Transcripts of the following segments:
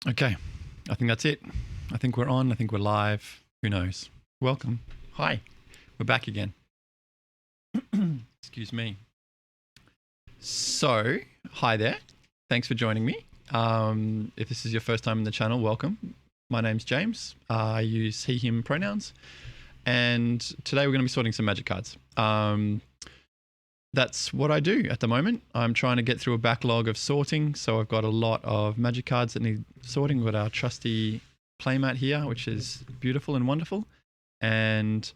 Okay, I think that's it. I think we're on. I think we're live. Who knows? Welcome. Hi. We're back again. Excuse me. So, hi there. Thanks for joining me. If this is your first time in the channel, welcome. My name's James. I use he, him pronouns. And today we're going to be sorting some magic cards. That's what I do at the moment. I'm trying to get through a backlog of sorting. So I've got a lot of magic cards that need sorting. We've got our trusty playmat here, which is beautiful and wonderful. And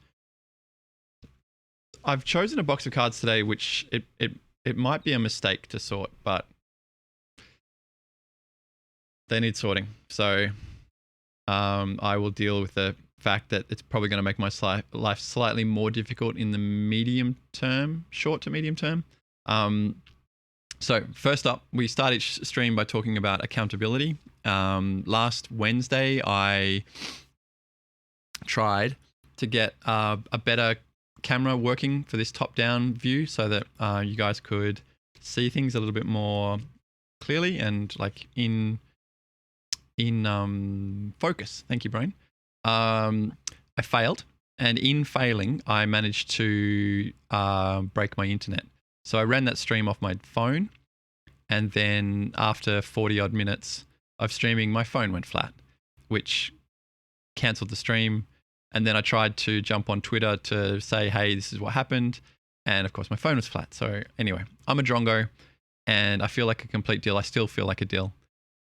I've chosen a box of cards today, which it might be a mistake to sort, but they need sorting. So I will deal with the fact that it's probably going to make my life slightly more difficult in the medium term, short to medium term. So first up, we start each stream by talking about accountability. Last Wednesday, I tried to get a better camera working for this top-down view so that you guys could see things a little bit more clearly and like in focus. Thank you, brain. I failed, and in failing, I managed to break my internet. So I ran that stream off my phone, and then after 40 odd minutes of streaming, my phone went flat, which cancelled the stream. And then I tried to jump on Twitter to say, hey, this is what happened. And of course, my phone was flat. So anyway, I'm a drongo, and I feel like a complete deal. I still feel like a deal.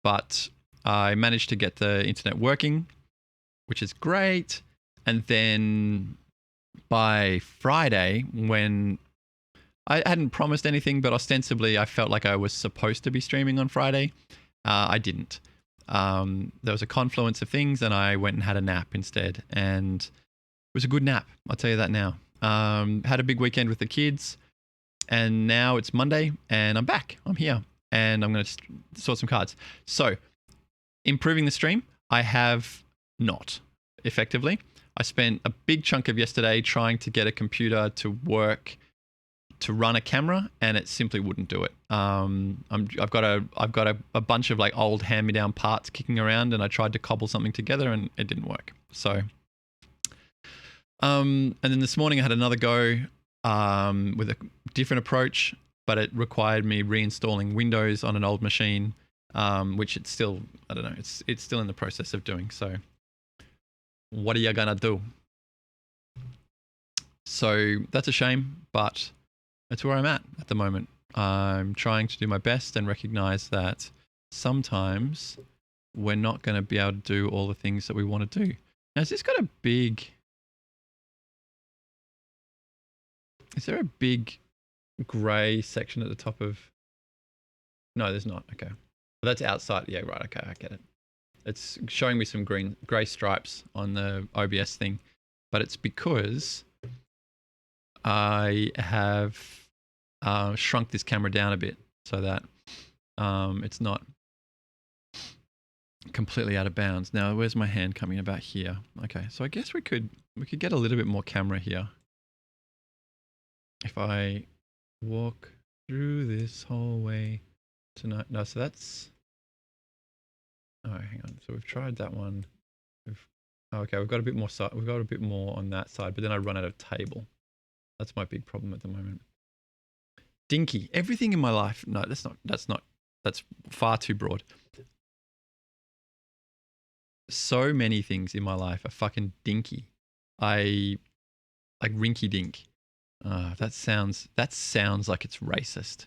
But I managed to get the internet working, which is great. And then by Friday, when I hadn't promised anything, but ostensibly I felt like I was supposed to be streaming on Friday, I didn't. There was a confluence of things, and I went and had a nap instead. And it was a good nap, I'll tell you that now. Had a big weekend with the kids, and now it's Monday, and I'm back. I'm here, and I'm going to sort some cards. So, improving the stream, I have not, effectively. I spent a big chunk of yesterday trying to get a computer to work to run a camera, and it simply wouldn't do it. I've got a bunch of like old hand-me-down parts kicking around, and I tried to cobble something together, and it didn't work. So, and then this morning I had another go with a different approach, but it required me reinstalling Windows on an old machine, which it's still, I don't know, it's still in the process of doing. So, what are you gonna do? So that's a shame, but that's where I'm at the moment. I'm trying to do my best and recognize that sometimes we're not going to be able to do all the things that we want to do. Now, has this got a big... Is there a big grey section at the top of... No, there's not. Okay. Well, that's outside. Yeah, right. Okay, I get it. It's showing me some grey stripes on the OBS thing, but it's because I have shrunk this camera down a bit so that it's not completely out of bounds. Now, where's my hand coming about here? Okay, so I guess we could get a little bit more camera here. If I walk through this hallway tonight. No, so that's... Oh, hang on. So we've tried that one. Okay, we've got a bit more side. We've got a bit more on that side, but then I run out of table. That's my big problem at the moment. Dinky. Everything in my life. No, that's far too broad. So many things in my life are fucking dinky. I like rinky dink. That sounds like it's racist.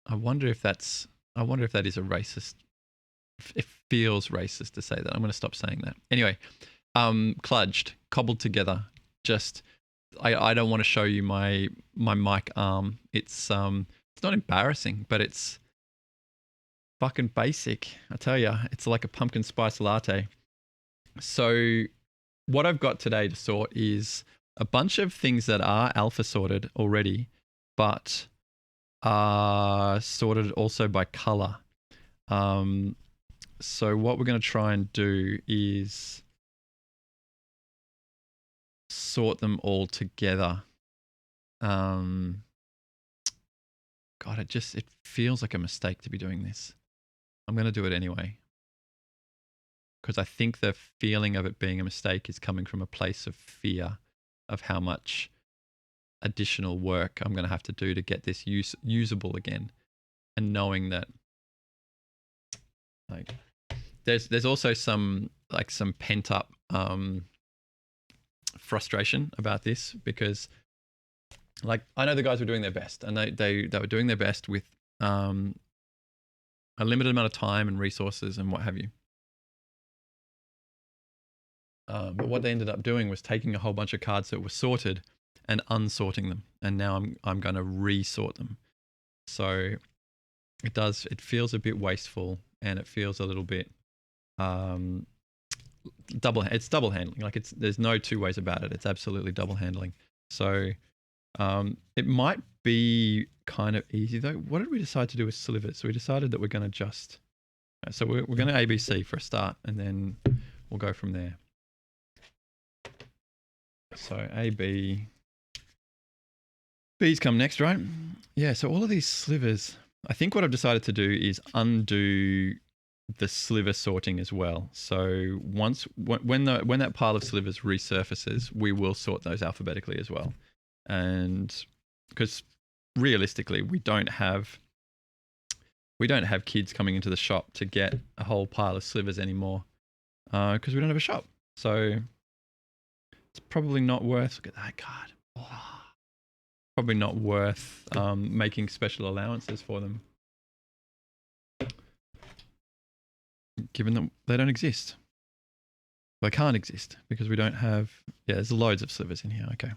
I wonder if that is a racist. It feels racist to say that. I'm going to stop saying that. Anyway, kludged, cobbled together. Just I don't want to show you my mic arm. It's not embarrassing, but it's fucking basic. I tell you, it's like a pumpkin spice latte. So what I've got today to sort is a bunch of things that are alpha sorted already, but are sorted also by color. So what we're going to try and do is sort them all together. God, it feels like a mistake to be doing this. I'm going to do it anyway. Because I think the feeling of it being a mistake is coming from a place of fear of how much additional work I'm going to have to do to get this usable again. And knowing that, like, there's also some pent up frustration about this, because like I know the guys were doing their best, and they were doing their best with a limited amount of time and resources and what have you. But what they ended up doing was taking a whole bunch of cards that were sorted and unsorting them, and now I'm going to resort them. So it feels a bit wasteful, and it feels a little bit it's double handling. Like there's no two ways about it. It's absolutely double handling. So it might be kind of easy though. What did we decide to do with slivers? So we decided that we're going to we're going to ABC for a start, and then we'll go from there. So AB, B's come next, right? Yeah, so all of these slivers, I think what I've decided to do is undo the sliver sorting as well. So when that pile of slivers resurfaces, we will sort those alphabetically as well. And because realistically, we don't have kids coming into the shop to get a whole pile of slivers anymore, because we don't have a shop. So it's probably not worth, look at that card. Oh, probably not worth making special allowances for them, given that they don't exist. They can't exist because we don't have, there's loads of slivers in here. Okay.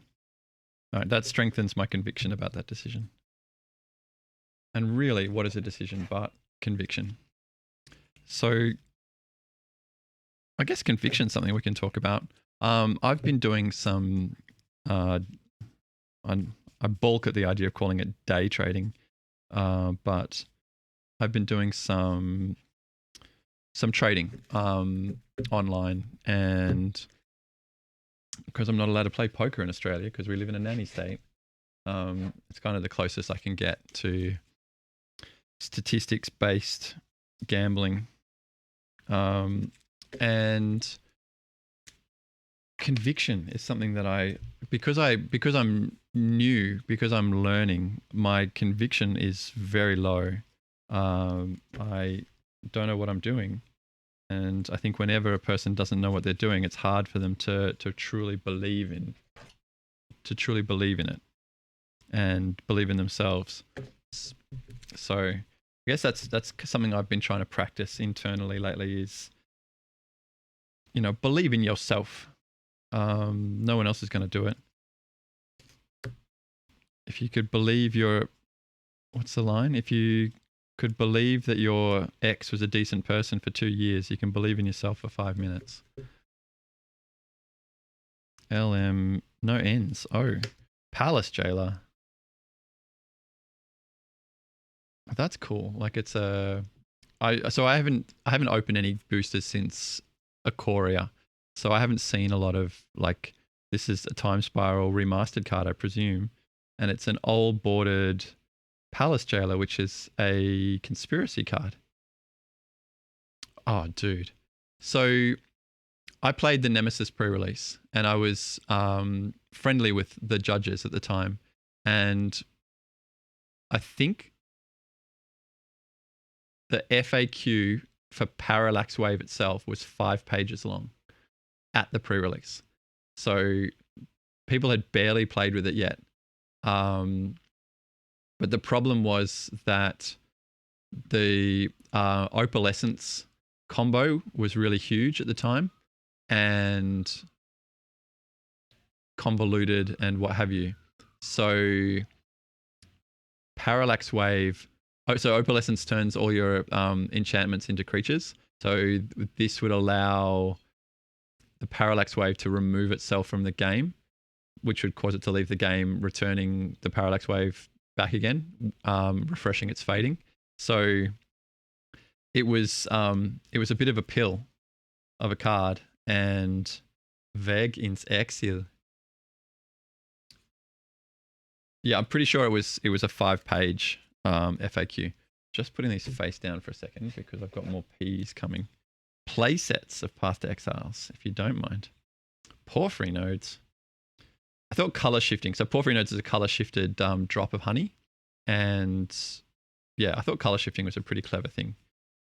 All right, that strengthens my conviction about that decision. And really, what is a decision but conviction? So I guess conviction is something we can talk about. I've been doing some, I balk at the idea of calling it day trading, but I've been doing some trading online, and because I'm not allowed to play poker in Australia because we live in a nanny state, it's kind of the closest I can get to statistics-based gambling, and conviction is something that because I'm new, because I'm learning, my conviction is very low. I don't know what I'm doing, and I think whenever a person doesn't know what they're doing, it's hard for them to truly believe in it and believe in themselves. So I guess that's something I've been trying to practice internally lately is, believe in yourself. No one else is going to do it. If you could believe what's the line? If you could believe that your ex was a decent person for 2 years, you can believe in yourself for 5 minutes. LM, no ends. Oh, Palace Jailer. That's cool. Like I haven't opened any boosters since Ikoria, so I haven't seen a lot of, like, this is a Time Spiral remastered card, I presume, and it's an old bordered Palace Jailer, which is a conspiracy card. Oh, dude. So I played the Nemesis pre-release, and I was friendly with the judges at the time, and I think the FAQ for Parallax Wave itself was 5 pages long at the pre-release. So people had barely played with it yet. But the problem was that the opalescence combo was really huge at the time and convoluted and what have you. So Parallax Wave, so opalescence turns all your enchantments into creatures. So this would allow the Parallax Wave to remove itself from the game, which would cause it to leave the game, returning the Parallax Wave back again, refreshing its fading. So it was a bit of a pill of a card, and Weg ins Exil. Yeah, I'm pretty sure it was a 5-page FAQ, which just putting these face down for a second because I've got more P's coming. Play sets of Path to Exiles, if you don't mind. Porphyry nodes. I thought color shifting. So porphyry nodes is a color shifted drop of honey. And yeah, I thought color shifting was a pretty clever thing.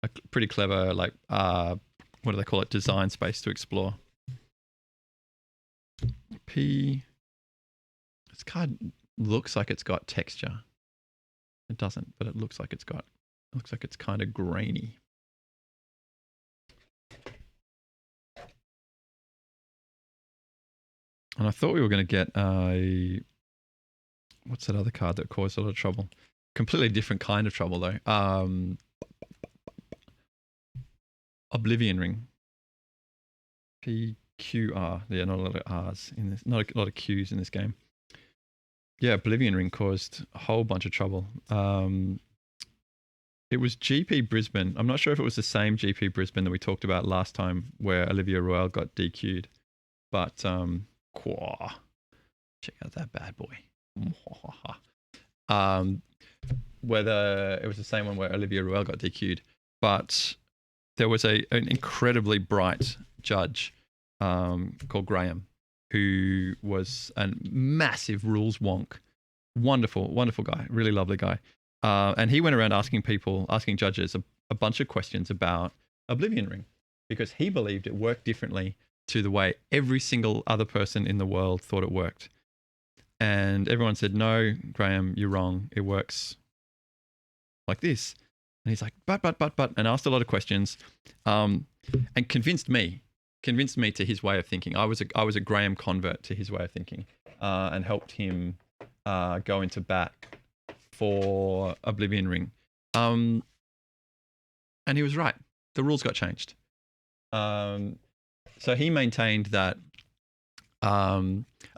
A pretty clever, like, what do they call it? Design space to explore. P. This card looks like it's got texture. It doesn't, but it looks like it's kind of grainy. And I thought we were going to get what's that other card that caused a lot of trouble? Completely different kind of trouble though. Oblivion Ring. PQR. Yeah, not a lot of R's in this. Not a lot of Q's in this game. Yeah, Oblivion Ring caused a whole bunch of trouble. It was GP Brisbane. I'm not sure if it was the same GP Brisbane that we talked about last time where Olivia Royale got DQ'd. But, check out that bad boy. Whether it was the same one where Olivia Royale got DQ'd. But there was an incredibly bright judge called Graham, who was a massive rules wonk. Wonderful, wonderful guy. Really lovely guy. And he went around asking judges a bunch of questions about Oblivion Ring because he believed it worked differently to the way every single other person in the world thought it worked. And everyone said, no, Graham, you're wrong. It works like this. And he's like, but, and asked a lot of questions and convinced me to his way of thinking. I was a Graham convert to his way of thinking and helped him go into bat for Oblivion Ring. And he was right. The rules got changed. So he maintained that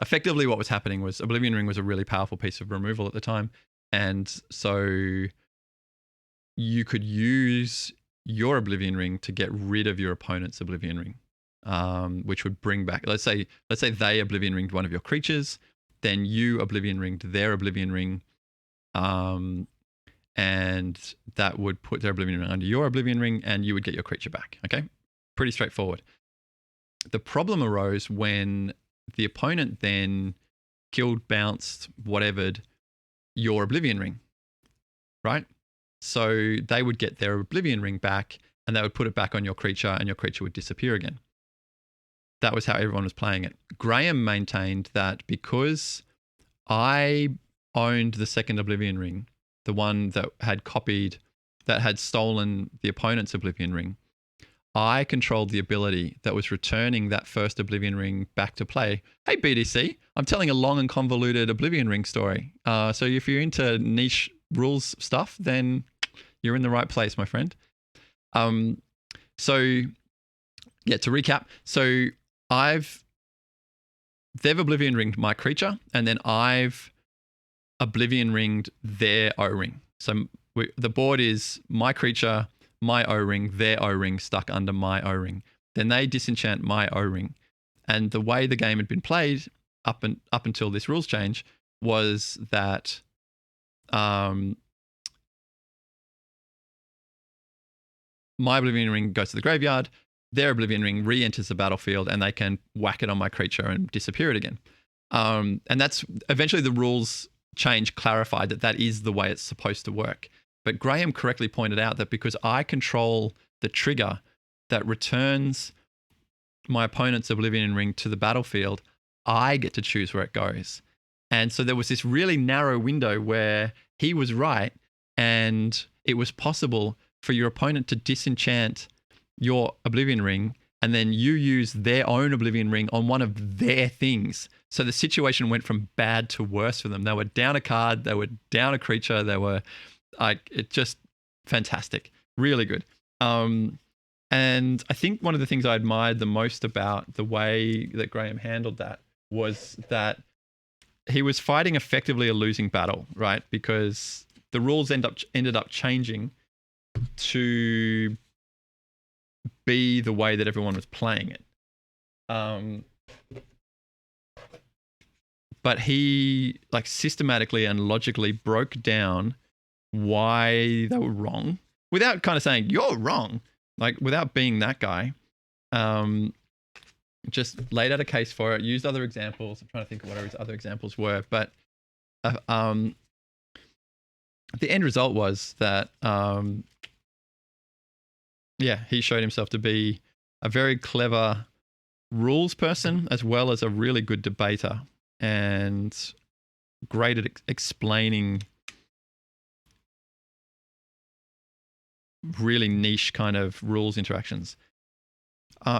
effectively what was happening was Oblivion Ring was a really powerful piece of removal at the time. And so you could use your Oblivion Ring to get rid of your opponent's Oblivion Ring, which would bring back, let's say they Oblivion Ringed one of your creatures, then you Oblivion Ringed their Oblivion Ring, and that would put their Oblivion Ring under your Oblivion Ring and you would get your creature back, okay? Pretty straightforward. The problem arose when the opponent then killed, bounced, whatevered your Oblivion Ring, right? So they would get their Oblivion Ring back and they would put it back on your creature and your creature would disappear again. That was how everyone was playing it. Graham maintained that because I owned the second Oblivion Ring, the one that had stolen the opponent's Oblivion Ring, I controlled the ability that was returning that first Oblivion Ring back to play. Hey, BDC, I'm telling a long and convoluted Oblivion Ring story. So if you're into niche rules stuff, then you're in the right place, my friend. So yeah, to recap. So they've Oblivion Ringed my creature and then I've Oblivion Ringed their O-Ring. So the board is my creature, my O-Ring, their O-Ring stuck under my O-Ring. Then they disenchant my O-Ring. And the way the game had been played up until this rules change was that my Oblivion Ring goes to the graveyard, their Oblivion Ring re-enters the battlefield, and they can whack it on my creature and disappear it again. And that's eventually the rules change clarified that is the way it's supposed to work. But Graham correctly pointed out that because I control the trigger that returns my opponent's Oblivion Ring to the battlefield, I get to choose where it goes. And so there was this really narrow window where he was right and it was possible for your opponent to disenchant your Oblivion Ring and then you use their own Oblivion Ring on one of their things. So the situation went from bad to worse for them. They were down a card, they were down a creature, they were it just fantastic, really good. And I think one of the things I admired the most about the way that Graham handled that was that he was fighting effectively a losing battle, right? Because the rules ended up changing to be the way that everyone was playing it. But he systematically and logically broke down why they were wrong without kind of saying you're wrong, like without being that guy. Just laid out a case for it, used other examples. I'm trying to think of what his other examples were, but the end result was that he showed himself to be a very clever rules person as well as a really good debater and great at explaining really niche kind of rules interactions.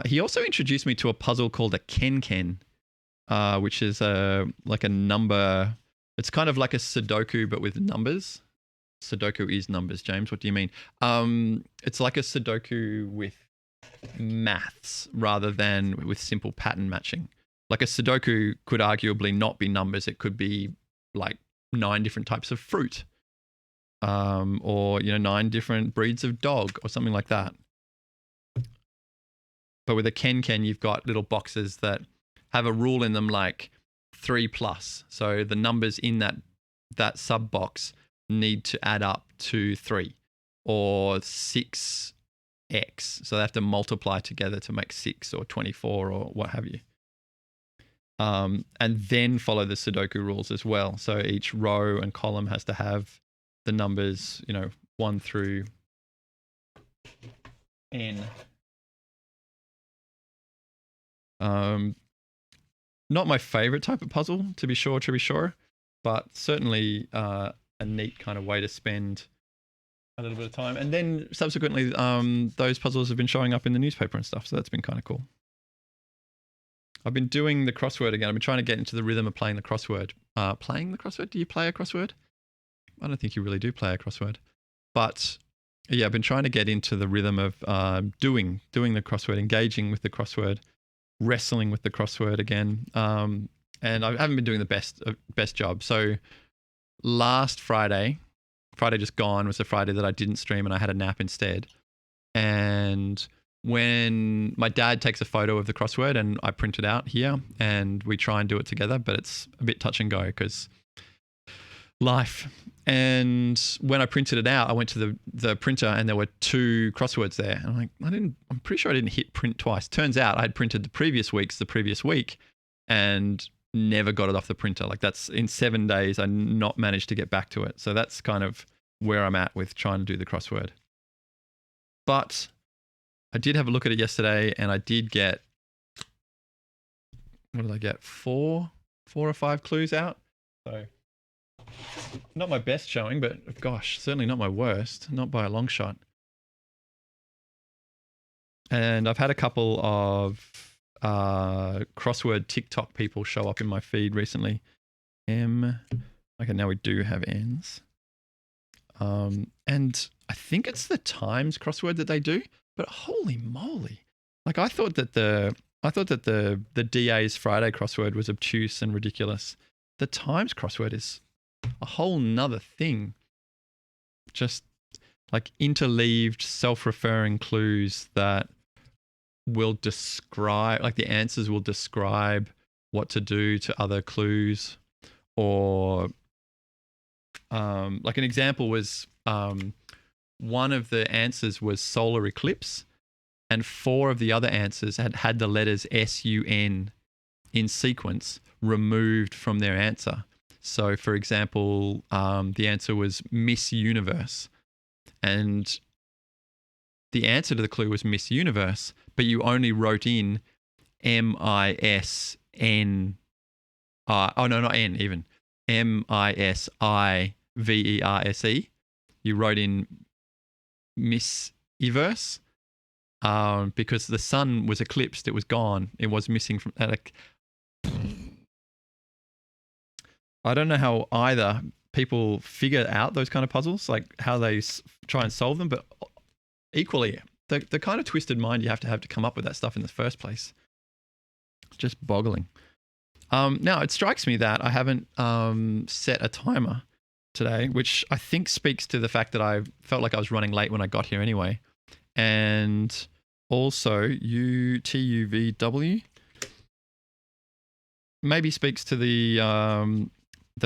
He also introduced me to a puzzle called a Ken, which is like a number. It's kind of like a Sudoku, but with numbers. Sudoku is numbers, James. What do you mean? It's like a Sudoku with maths rather than with simple pattern matching. Like a Sudoku could arguably not be numbers. It could be like 9 different types of fruit, or 9 different breeds of dog or something like that. But with a Ken, you've got little boxes that have a rule in them like 3+. So the numbers in that sub box need to add up to 3 or 6x. So they have to multiply together to make 6 or 24 or what have you. And then follow the Sudoku rules as well. So each row and column has to have the numbers, 1 through n. Not my favorite type of puzzle, to be sure, but certainly a neat kind of way to spend a little bit of time. And then subsequently, those puzzles have been showing up in the newspaper and stuff, so that's been kind of cool. I've been doing the crossword again. I've been trying to get into the rhythm of playing the crossword. Playing the crossword? Do you play a crossword? I don't think you really do play a crossword. But yeah, I've been trying to get into the rhythm of doing the crossword, engaging with the crossword, wrestling with the crossword again. And I haven't been doing the best job. So last Friday just gone, was the Friday that I didn't stream and I had a nap instead. And when my dad takes a photo of the crossword and I print it out here and we try and do it together, but it's a bit touch and go because life. And when I printed it out, I went to the printer and there were 2 crosswords there. And I'm pretty sure I didn't hit print twice. Turns out I had printed the previous week and never got it off the printer. Like that's in 7 days, I not managed to get back to it. So that's kind of where I'm at with trying to do the crossword. But I did have a look at it yesterday and I did get, what did I get? 4 or 5 clues out. So not my best showing, but gosh, certainly not my worst, not by a long shot. And I've had a couple of crossword TikTok people show up in my feed recently. Okay, now we do have N's. And I think it's the Times crossword that they do, but holy moly. Like I thought that the DA's Friday crossword was obtuse and ridiculous. The Times crossword is a whole nother thing. Just like interleaved, self-referring clues that will describe, like the answers will describe what to do to other clues. Or like an example was one of the answers was solar eclipse, and 4 of the other answers had the letters SUN in sequence removed from their answer. So, for example, the answer was Miss Universe, and the answer to the clue was Miss Universe, but you only wrote in MISN. Oh no, not N even. MISIVERSE. You wrote in Miss Everse, because the sun was eclipsed. It was gone. It was missing from that. Like, I don't know how either people figure out those kind of puzzles, like how they try and solve them, but equally, the kind of twisted mind you have to come up with that stuff in the first place. Just boggling. Now, it strikes me that I haven't set a timer today, which I think speaks to the fact that I felt like I was running late when I got here anyway. And also, UTUVW maybe speaks to the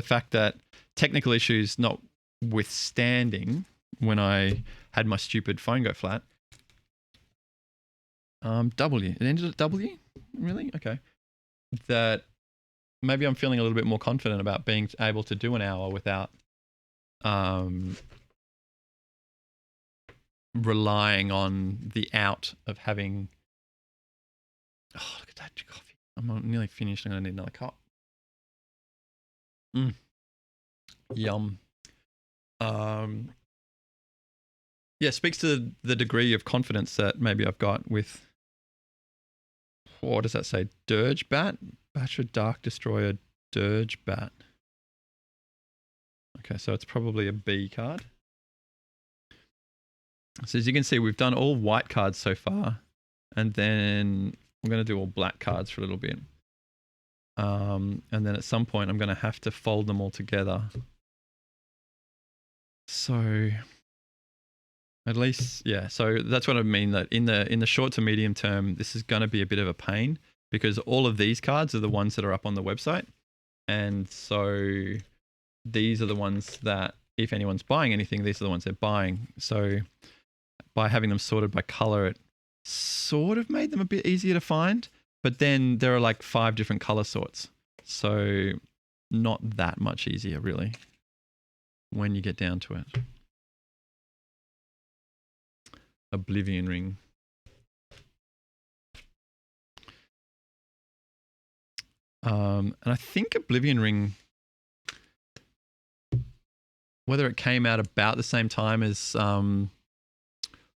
fact that technical issues withstanding when I had my stupid phone go flat. W. It ended at W? Really? Okay. That maybe I'm feeling a little bit more confident about being able to do an hour without relying on the out of having. Oh, look at that coffee. I'm nearly finished. I'm going to need another cup. Yum. Yeah, speaks to the degree of confidence that maybe I've got with, what does that say? Dirge Bat? Batra Dark Destroyer Dirge Bat. Okay, so it's probably a B card. So as you can see, we've done all white cards so far. And then I'm going to do all black cards for a little bit. And then at some point, I'm going to have to fold them all together. So at least, yeah. So that's what I mean, that in the short to medium term, this is going to be a bit of a pain because all of these cards are the ones that are up on the website. And so these are the ones that, if anyone's buying anything, these are the ones they're buying. So by having them sorted by color, it sort of made them a bit easier to find. But then there are like 5 different color sorts. So not that much easier, really, when you get down to it. Oblivion Ring. And I think Oblivion Ring, whether it came out about the same time as, I'm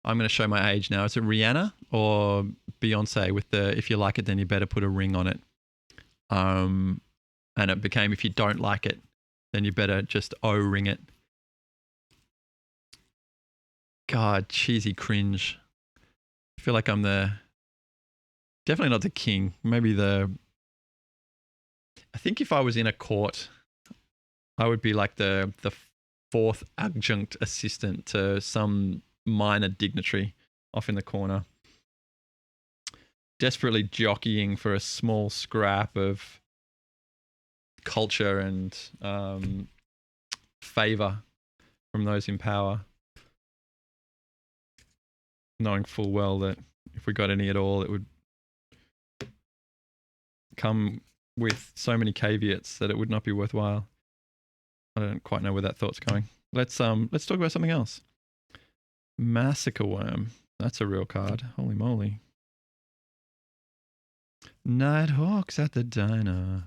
going to show my age now. Is it Rihanna or Beyonce with the, if you like it, then you better put a ring on it. And it became, if you don't like it, then you better just O-ring it. God, cheesy cringe. I feel like I'm definitely not the king. Maybe I think if I was in a court, I would be like the 4th adjunct assistant to some minor dignitary off in the corner, desperately jockeying for a small scrap of culture and favor from those in power, knowing full well that if we got any at all, it would come with so many caveats that it would not be worthwhile. I don't quite know where that thought's going. Let's talk about something else. Massacre Worm. That's a real card. Holy moly. Nighthawks at the diner.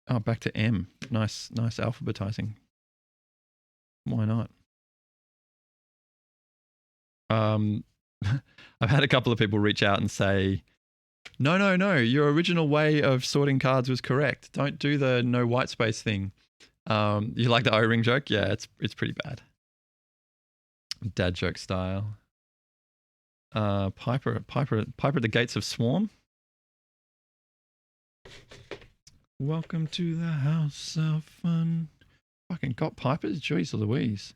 Oh, back to M. Nice alphabetizing. Why not? I've had a couple of people reach out and say, no, your original way of sorting cards was correct. Don't do the no white space thing. You like the O-ring joke? Yeah, it's pretty bad. Dad joke style. Piper at the gates of Swarm. Welcome to the house of fun. Fucking got Pipers? Jeez Louise.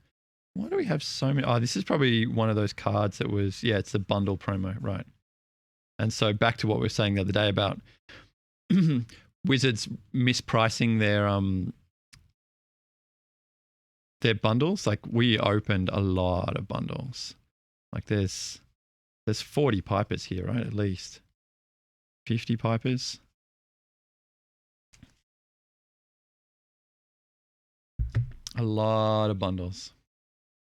Why do we have so many? Oh, this is probably one of those cards that was, yeah, it's the bundle promo, right? And so back to what we were saying the other day about Wizards mispricing their bundles. Like, we opened a lot of bundles. Like there's 40 Pipers here, right? At least 50 Pipers. A lot of bundles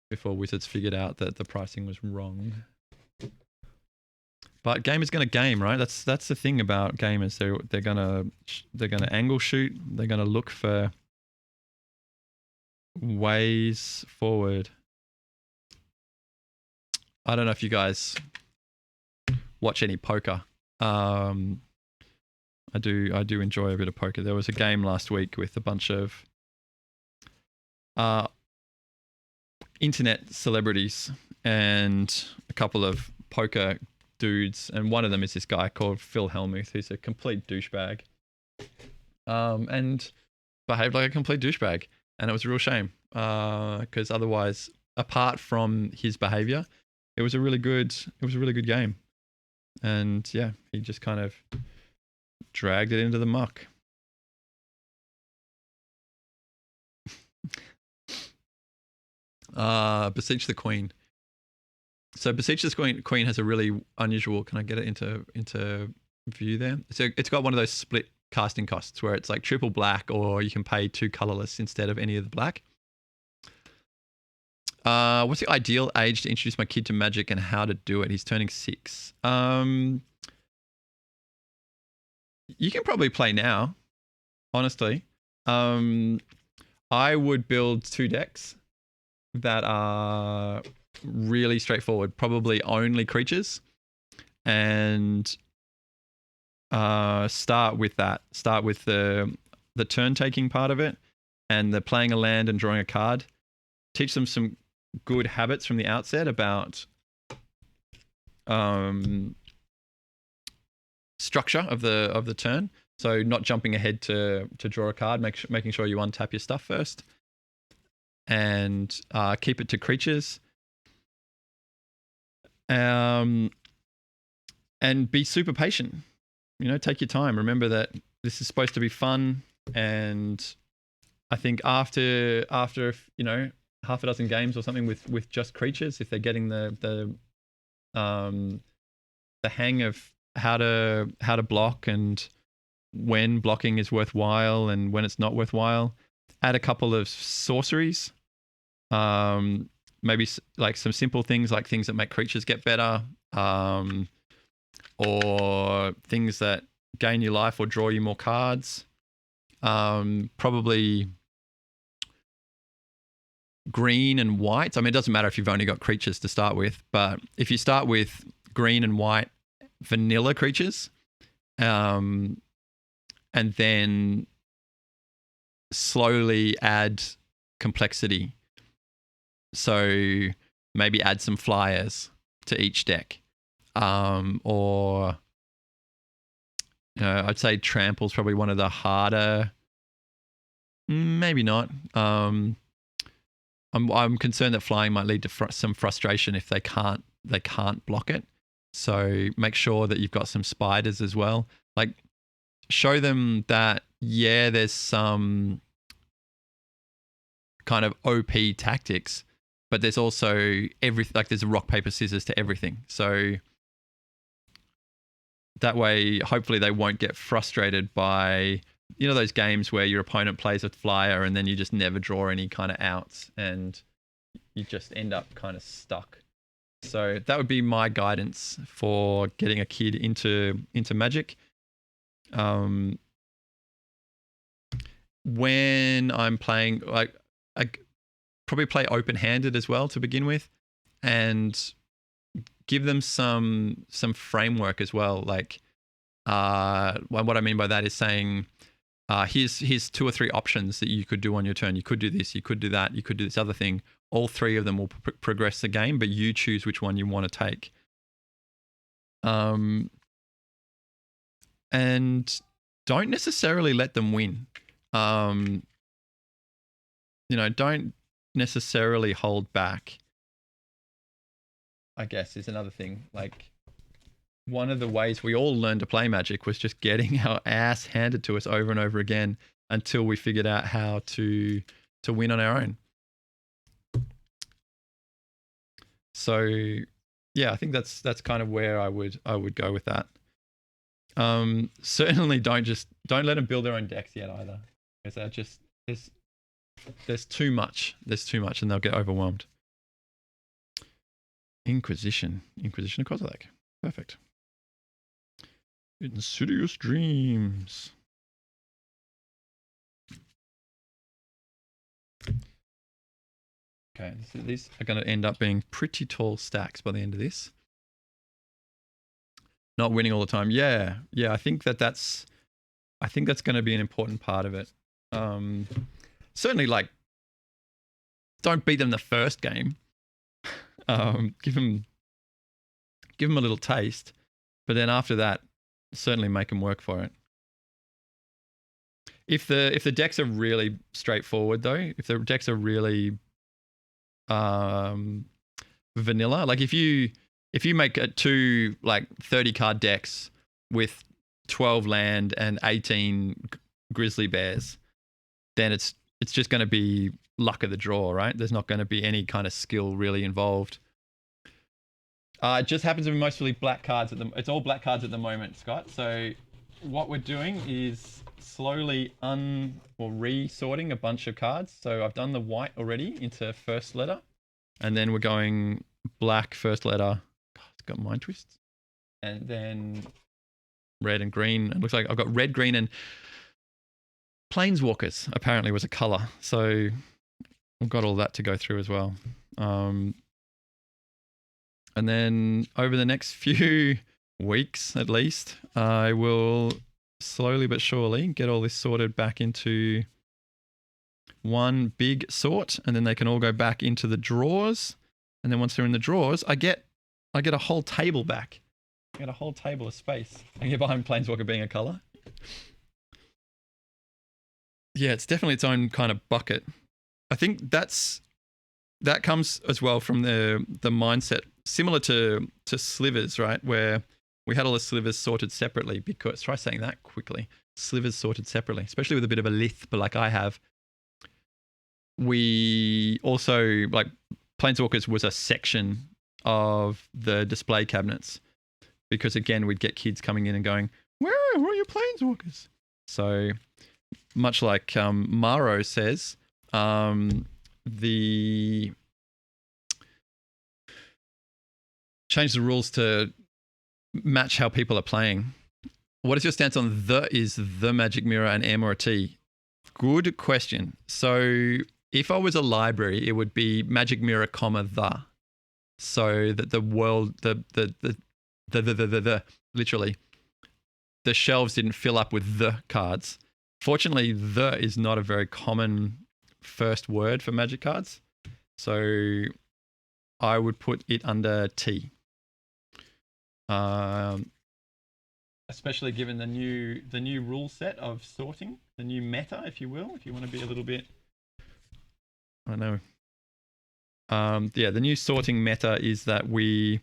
before Wizards figured out that the pricing was wrong. But gamers gonna game, right? That's the thing about gamers. They're gonna angle shoot. They're gonna look for ways forward. I don't know if you guys watch any poker. I do enjoy a bit of poker. There was a game last week with a bunch of internet celebrities and a couple of poker dudes, and one of them is this guy called Phil Hellmuth, who's a complete douchebag, and behaved like a complete douchebag, and it was a real shame because otherwise, apart from his behavior, it was a really good game, and yeah, he just kind of dragged it into the muck. Beseech the Queen. So Beseech the Queen has a really unusual. Can I get it into view there? So it's got one of those split casting costs where it's like triple black, or you can pay 2 colorless instead of any of the black. What's the ideal age to introduce my kid to Magic and how to do it? He's turning 6. You can probably play now, honestly. I would build 2 decks that are really straightforward, probably only creatures, and start with that. Start with the turn taking part of it, and the playing a land and drawing a card. Teach them some good habits from the outset about structure of the turn. So not jumping ahead to draw a card, making sure you untap your stuff first, and keep it to creatures. And be super patient. Take your time. Remember that this is supposed to be fun, and I think after half a dozen games or something with just creatures, if they're getting the hang of how to block and when blocking is worthwhile and when it's not worthwhile, add a couple of sorceries. Maybe like some simple things, like things that make creatures get better, or things that gain you life or draw you more cards. Probably green and white. I mean, it doesn't matter if you've only got creatures to start with, but if you start with green and white vanilla creatures, and then slowly add complexity. So maybe add some flyers to each deck, or I'd say trample's probably one of the harder. Maybe not. I'm concerned that flying might lead to some frustration if they can't block it. So make sure that you've got some spiders as well. Like, show them that there's some kind of OP tactics, but there's also everything. Like, there's a rock paper scissors to everything. So that way, hopefully, they won't get frustrated by those games where your opponent plays a flyer and then you just never draw any kind of outs and you just end up kind of stuck. So that would be my guidance for getting a kid into Magic. When I'm playing, like, I probably play open-handed as well to begin with, and give them some framework as well. Like, what I mean by that is saying, here's 2 or 3 options that you could do on your turn. You could do this, you could do that, you could do this other thing. All 3 of them will progress the game, but you choose which one you want to take. And don't necessarily let them win. Don't necessarily hold back, I guess, is another thing. Like, one of the ways we all learned to play Magic was just getting our ass handed to us over and over again until we figured out how to win on our own. So yeah, I think that's kind of where I would go with that. Certainly don't let them build their own decks yet either, because that just there's too much. There's too much, and they'll get overwhelmed. Inquisition of Kozilek. Perfect. Insidious Dreams. Okay, so these are going to end up being pretty tall stacks by the end of this. Not winning all the time. Yeah. I think that's going to be an important part of it. Certainly, like, don't beat them the first game. Give them a little taste, but then after that, certainly make them work for it. If the decks are really straightforward, though, if the decks are really vanilla, like if you make 2 like 30 card decks with 12 land and 18 grizzly bears, then it's just going to be luck of the draw, right? There's not going to be any kind of skill really involved. It just happens to be mostly black cards it's all black cards at the moment, Scott. So what we're doing is slowly re-sorting a bunch of cards. So I've done the white already into first letter, and then we're going black first letter. God, it's got mind twists. And then red and green. It looks like I've got red, green, and Planeswalkers apparently was a color. So I've got all that to go through as well. And then over the next few weeks, at least, I will slowly but surely get all this sorted back into one big sort, and then they can all go back into the drawers. And then once they're in the drawers, I get a whole table back. I get a whole table of space. I get behind Planeswalker being a color. Yeah, it's definitely its own kind of bucket. I think that comes as well from the mindset similar to slivers, right? Where we had all the slivers sorted separately because, try saying that quickly, slivers sorted separately, especially with a bit of a lisp like I have. We also, like, Planeswalkers was a section of the display cabinets because, again, we'd get kids coming in and going, where are your Planeswalkers? So much like Maro says, change the rules to match how people are playing. What is your stance on the magic mirror and M or a T? Good question. So if I was a library, it would be magic mirror, the. So that the world, literally, the shelves didn't fill up with the cards. Fortunately, the is not a very common first word for magic cards. So I would put it under T. Especially given the new rule set of sorting, the new meta, if you will, if you want to be a little bit, I don't know. The new sorting meta is that we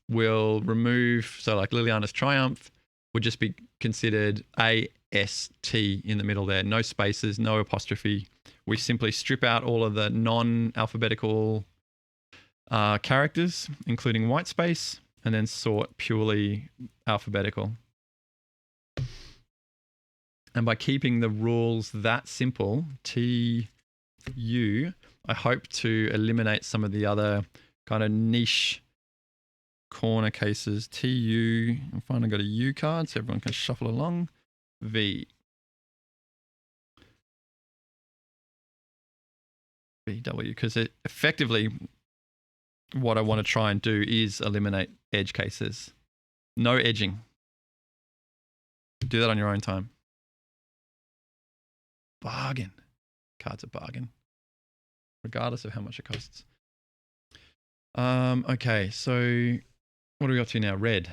will remove, so like Liliana's Triumph would just be considered AST in the middle there. No spaces, no apostrophe. We simply strip out all of the non-alphabetical characters, including white space, and then sort purely alphabetical. And by keeping the rules that simple, TU, I hope to eliminate some of the other kind of niche corner cases. TU, I finally got a U card so everyone can shuffle along. V. VW, because it effectively, what I want to try and do is eliminate edge cases. No edging. Do that on your own time. Bargain. Card's a bargain, regardless of how much it costs. Okay, so what are we up to now? Red.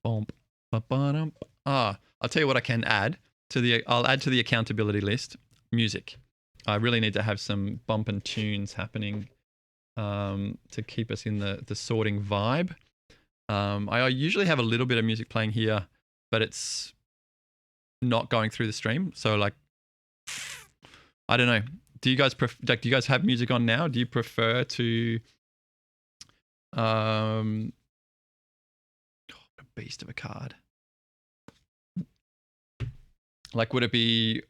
I'll tell you what I can add to I'll add to the accountability list. Music. I really need to have some bump and tunes happening to keep us in the sorting vibe. I usually have a little bit of music playing here, but it's not going through the stream. So, like, I don't know. Do you guys do you guys have music on now? Do you prefer to a beast of a card? Like, would it be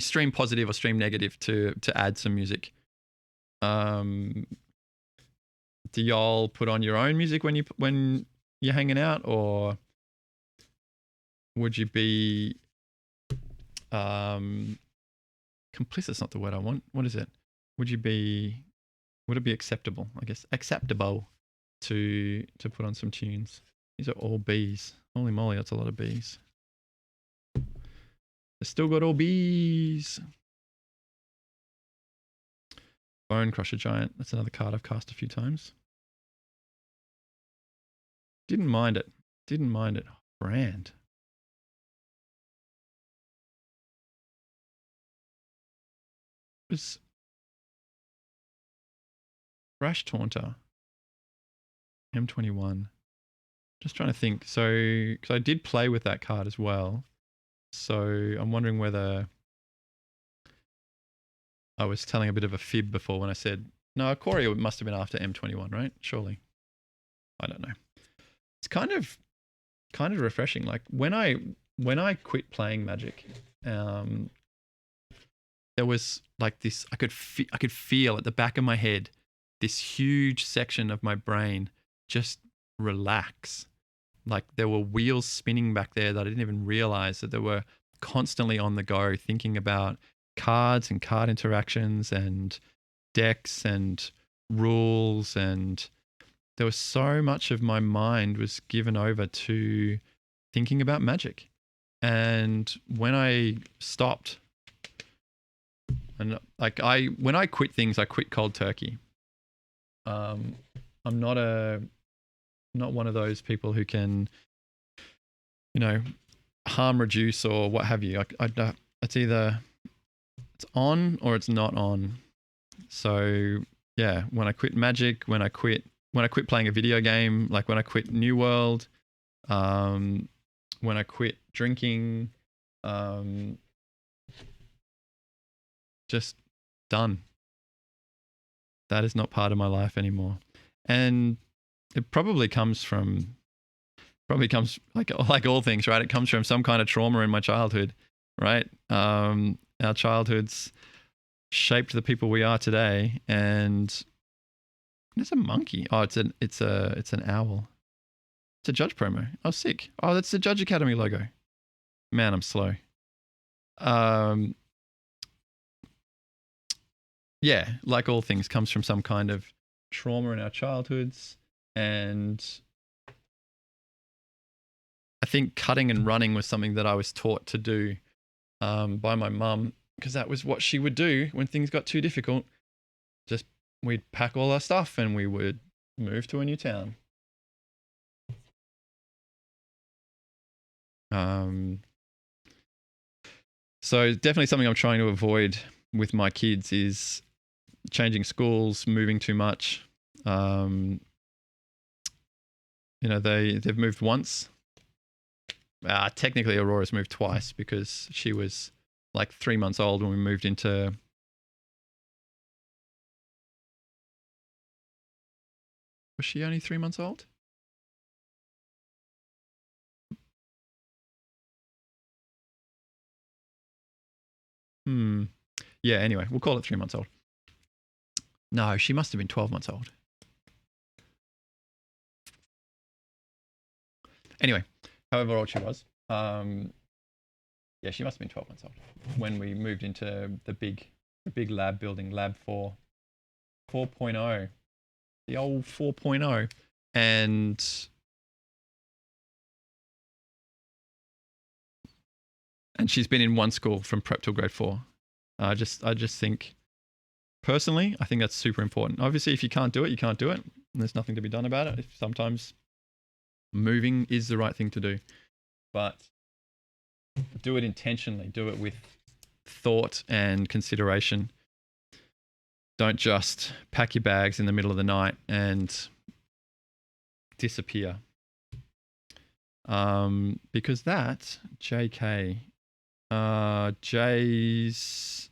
stream positive or stream negative to add some music? Do y'all put on your own music when you're hanging out, or would you be complicit's not the word I want. What is it? Would it be acceptable? I guess acceptable to put on some tunes. These are all B's. Holy moly, that's a lot of B's. I still got all B's. Bone Crusher Giant. That's another card I've cast a few times. Didn't mind it. Brand. It was Rash Taunter. M21. Just trying to think. So, because I did play with that card as well. So I'm wondering whether I was telling a bit of a fib before when I said, no, Corey must have been after M21, right? Surely. I don't know. It's kind of refreshing. Like when I quit playing Magic, there was like this. I could feel at the back of my head this huge section of my brain just relax. Like there were wheels spinning back there that I didn't even realize that they were constantly on the go, thinking about cards and card interactions and decks and rules, and there was so much of my mind was given over to thinking about Magic. And when I stopped, and like when I quit things, I quit cold turkey. I'm not one of those people who can, harm reduce or what have you. It's either it's on or it's not on. So yeah, when I quit Magic, when I quit playing a video game, like when I quit New World, when I quit drinking, just done. That is not part of my life anymore. And it probably comes like all things, right? It comes from some kind of trauma in my childhood, right? Our childhoods shaped the people we are today. And there's a monkey. Oh, it's an owl. It's a Judge promo. Oh, sick. Oh, that's the Judge Academy logo. Man, I'm slow. Yeah, like all things, comes from some kind of trauma in our childhoods. And I think cutting and running was something that I was taught to do by my mum, because that was what she would do when things got too difficult. Just we'd pack all our stuff and we would move to a new town. So definitely something I'm trying to avoid with my kids is changing schools, moving too much. They've moved once. Technically, Aurora's moved twice because she was like 3 months old when we moved into. Was she only 3 months old? Yeah, anyway, we'll call it 3 months old. No, she must have been 12 months old. Anyway, however old she was, yeah, she must have been 12 months old when we moved into the big lab building, Lab 4.0, the old 4.0, and she's been in one school from prep till grade 4. I just think, personally, I think that's super important. Obviously, if you can't do it, you can't do it. And there's nothing to be done about it. Sometimes moving is the right thing to do, but do it intentionally. Do it with thought and consideration. Don't just pack your bags in the middle of the night and disappear. Because that, JK, J's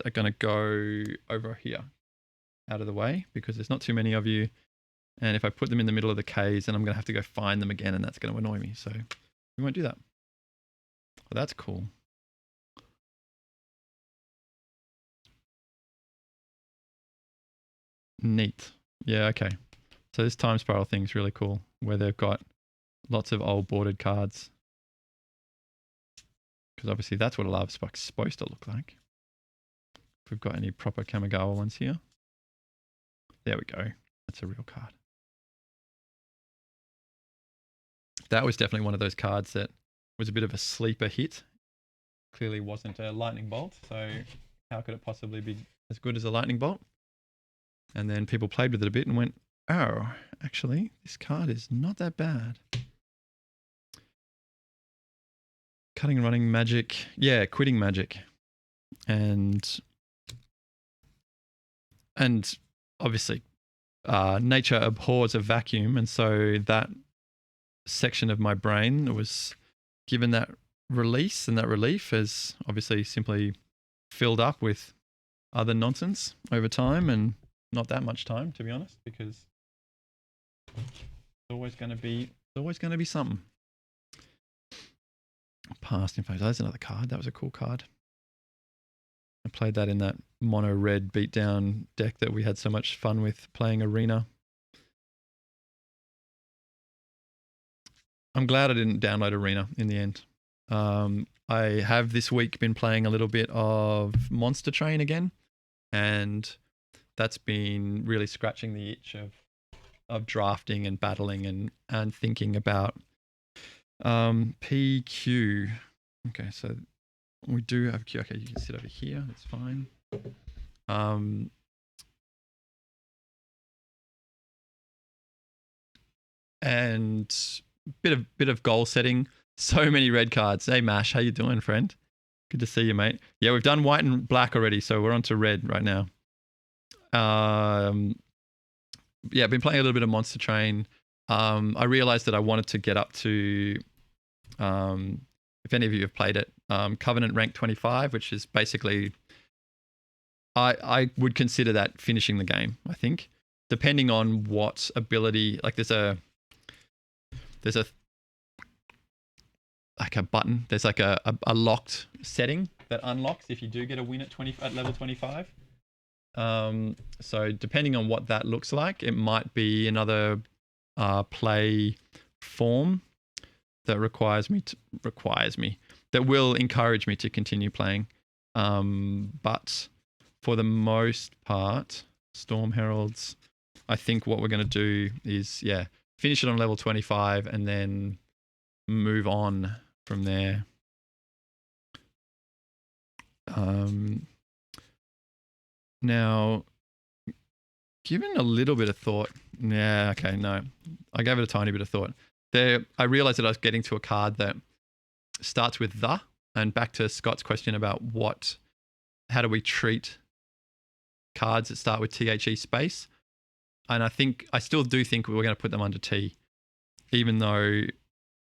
are going to go over here out of the way because there's not too many of you. And if I put them in the middle of the K's, then I'm going to have to go find them again, and that's going to annoy me. So we won't do that. Well, that's cool. Neat. Yeah, okay. So this time spiral thing is really cool, where they've got lots of old bordered cards. Because obviously that's what a lava spike's supposed to look like. If we've got any proper Kamigawa ones here. There we go. That's a real card. That was definitely one of those cards that was a bit of a sleeper hit. Clearly wasn't a lightning bolt, so how could it possibly be as good as a lightning bolt? And then people played with it a bit and went, oh, actually, this card is not that bad. Cutting and running Magic. Yeah, quitting Magic. And obviously, nature abhors a vacuum. And so that section of my brain was given that release and that relief has obviously simply filled up with other nonsense over time, and not that much time, to be honest, because it's always going to be something. Past info. There's another card. That was a cool card. I played that in that mono red beatdown deck that we had so much fun with playing Arena. I'm glad I didn't download Arena in the end. I have this week been playing a little bit of Monster Train again, and that's been really scratching the itch of drafting and battling and thinking about PQ. Okay, so we do have Q. Okay, you can sit over here. That's fine. And bit of goal setting. So many red cards. Hey Mash, how you doing, friend? Good to see you, mate. Yeah, we've done white and black already, so we're on to red right now. Yeah, I've been playing a little bit of Monster Train. I realized that I wanted to get up to, if any of you have played it, Covenant rank 25, which is basically, I would consider that finishing the game, I think, depending on what ability, like there's a like a button, there's like a locked setting that unlocks if you do get a win at level 25. So depending on what that looks like, it might be another play form that that will encourage me to continue playing. But for the most part, Storm Heralds, I think what we're going to do is, finish it on level 25 and then move on from there. Now, given a little bit of thought, I gave it a tiny bit of thought. I realized that I was getting to a card that starts with the, and back to Scott's question about how do we treat cards that start with THE space. And I still do think we're going to put them under T, even though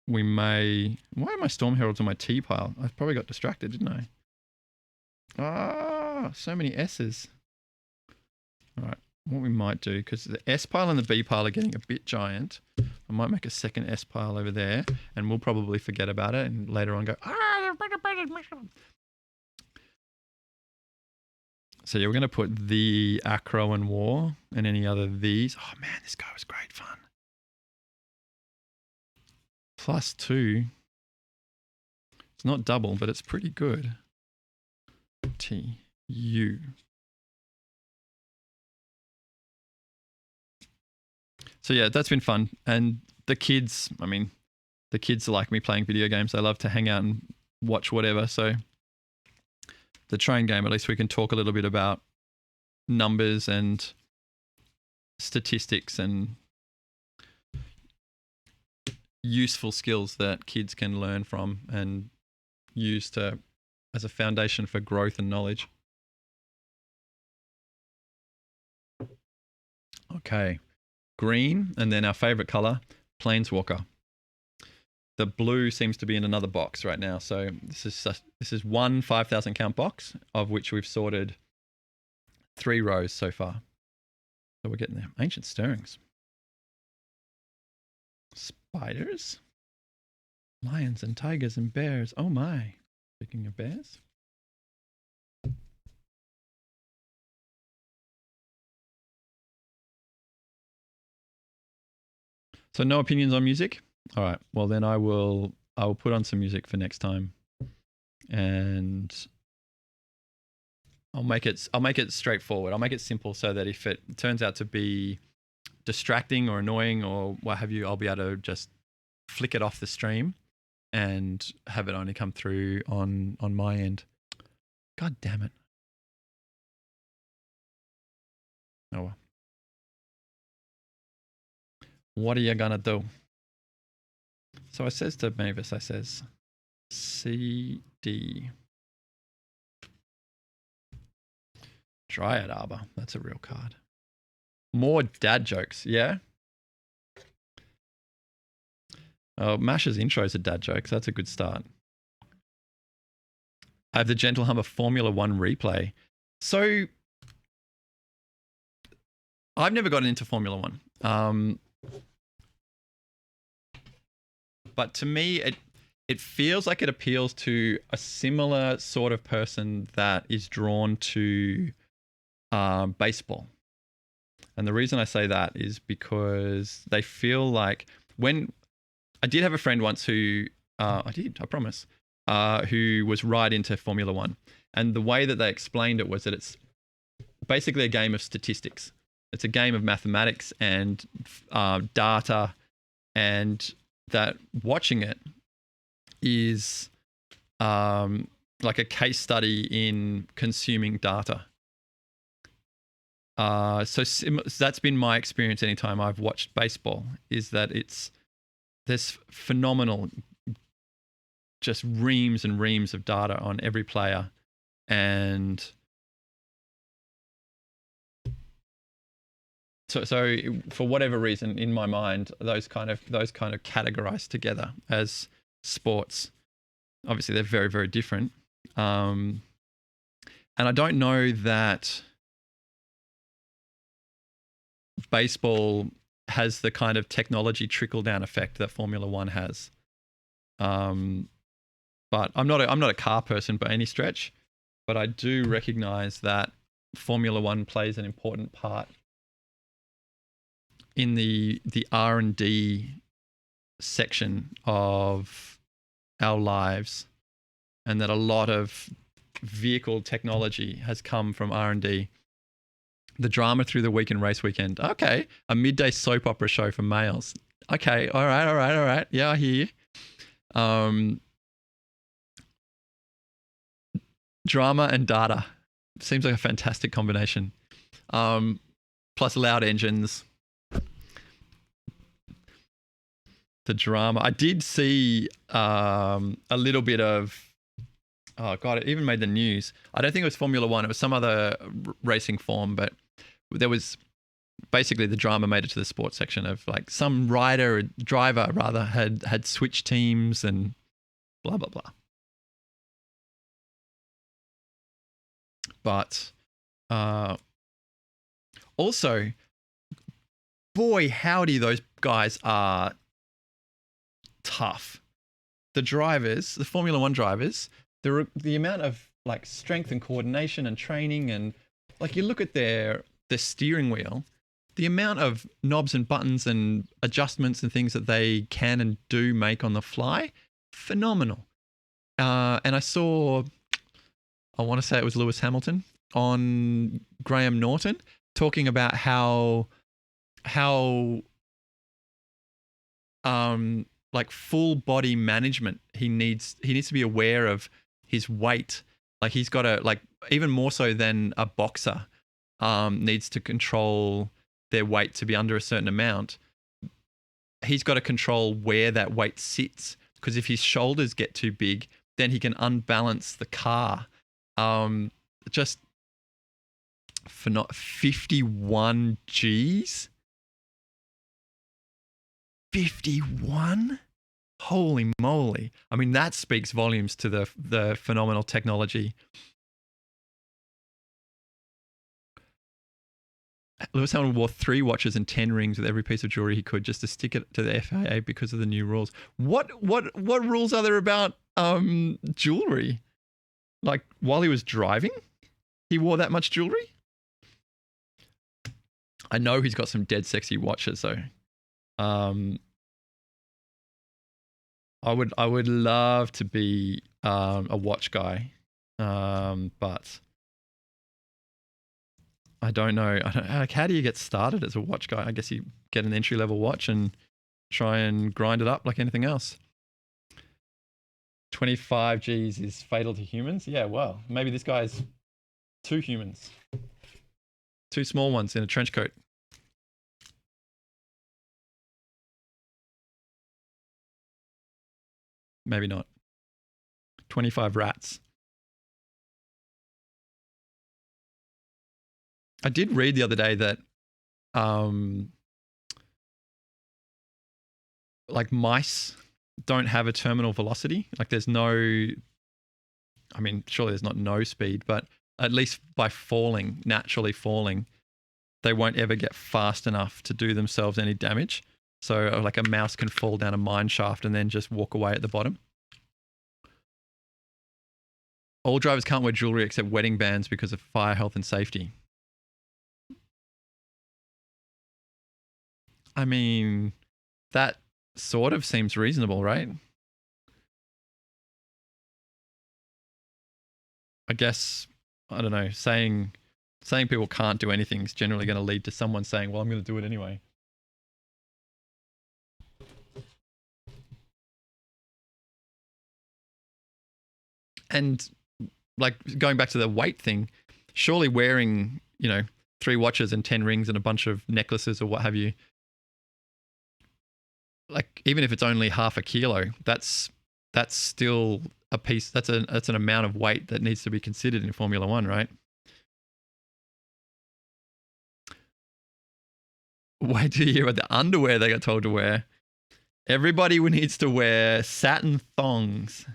we may. Why are my Storm Heralds on my T pile? I probably got distracted, didn't I? So many S's. All right, what we might do, because the S pile and the B pile are getting a bit giant, I might make a second S pile over there, and we'll probably forget about it and later on go, So we're going to put the Acro and War and any other these. Oh man, this guy was great fun. +2. It's not double, but it's pretty good. TU. So yeah, that's been fun. And the kids like me playing video games. They love to hang out and watch whatever. So the train game, at least we can talk a little bit about numbers and statistics and useful skills that kids can learn from and use as a foundation for growth and knowledge. Okay. Green, and then our favorite color, Planeswalker. The blue seems to be in another box right now. So this is one 5,000 count box, of which we've sorted 3 rows so far. So we're getting there. Ancient Stirrings. Spiders. Lions and tigers and bears. Oh my. Speaking of bears. So no opinions on music? All right. Well, then I will put on some music for next time, and I'll make it straightforward. I'll make it simple so that if it turns out to be distracting or annoying or what have you, I'll be able to just flick it off the stream and have it only come through on my end. God damn it. Oh well. What are you gonna do? So I says to Mavis, I says, CD. Dryad Arbor. That's a real card. More dad jokes, yeah? Oh, Mash's intro is a dad joke. So that's a good start. I have the Gentle Hummer Formula One replay. So I've never gotten into Formula One. But to me, it feels like it appeals to a similar sort of person that is drawn to baseball. And the reason I say that is because they feel like when I did have a friend once who I promise, who was right into Formula One. And the way that they explained it was that it's basically a game of statistics. It's a game of mathematics and data, and that watching it is like a case study in consuming data. So that's been my experience anytime I've watched baseball, is that there's phenomenal, just reams and reams of data on every player, and so for whatever reason, in my mind, those kind of categorized together as sports. Obviously, they're very, very different, and I don't know that baseball has the kind of technology trickle down effect that Formula One has. But I'm not a car person by any stretch, but I do recognize that Formula One plays an important part in the R&D section of our lives, and that a lot of vehicle technology has come from R&D. The drama through the week and race weekend. Okay, a midday soap opera show for males. Okay, all right. Yeah, I hear you. Drama and data seems like a fantastic combination. Plus loud engines. The drama. I did see a little bit of. Oh God! It even made the news. I don't think it was Formula One. It was some other racing form, but there was basically the drama made it to the sports section of like some driver rather had switched teams and blah blah blah. But also, boy, howdy, those guys are tough. The drivers, the Formula One drivers, the amount of like strength and coordination and training, and like you look at their steering wheel, the amount of knobs and buttons and adjustments and things that they can and do make on the fly, phenomenal. And I saw, I want to say it was Lewis Hamilton on Graham Norton talking about how like full body management he needs to be aware of his weight. Like he's got to, like, even more so than a boxer needs to control their weight to be under a certain amount. He's got to control where that weight sits, because if his shoulders get too big, then he can unbalance the car. Just for not 51 Gs. 51? Holy moly. I mean, that speaks volumes to the phenomenal technology. Lewis Hamilton wore 3 watches and 10 rings with every piece of jewelry he could just to stick it to the FIA because of the new rules. What rules are there about jewelry? Like, while he was driving, he wore that much jewelry? I know he's got some dead sexy watches though. I would love to be a watch guy, but I don't know. Like, how do you get started as a watch guy? I guess you get an entry level watch and try and grind it up like anything else. 25 Gs is fatal to humans. Yeah, well, maybe this guy's 2 humans, 2 small ones in a trench coat. Maybe not. 25 rats. I did read the other day that like mice don't have a terminal velocity. Like there's no, I mean, surely there's not no speed, but at least by falling, naturally falling, they won't ever get fast enough to do themselves any damage. So like a mouse can fall down a mine shaft and then just walk away at the bottom. All drivers can't wear jewelry except wedding bands because of fire, health, and safety. I mean, that sort of seems reasonable, right? I guess, I don't know, saying people can't do anything is generally going to lead to someone saying, well, I'm going to do it anyway. And like going back to the weight thing, surely wearing, 3 watches and 10 rings and a bunch of necklaces or what have you, like even if it's only half a kilo, that's still a piece. That's an amount of weight that needs to be considered in Formula One, right? Wait till you hear about the underwear they got told to wear. Everybody needs to wear satin thongs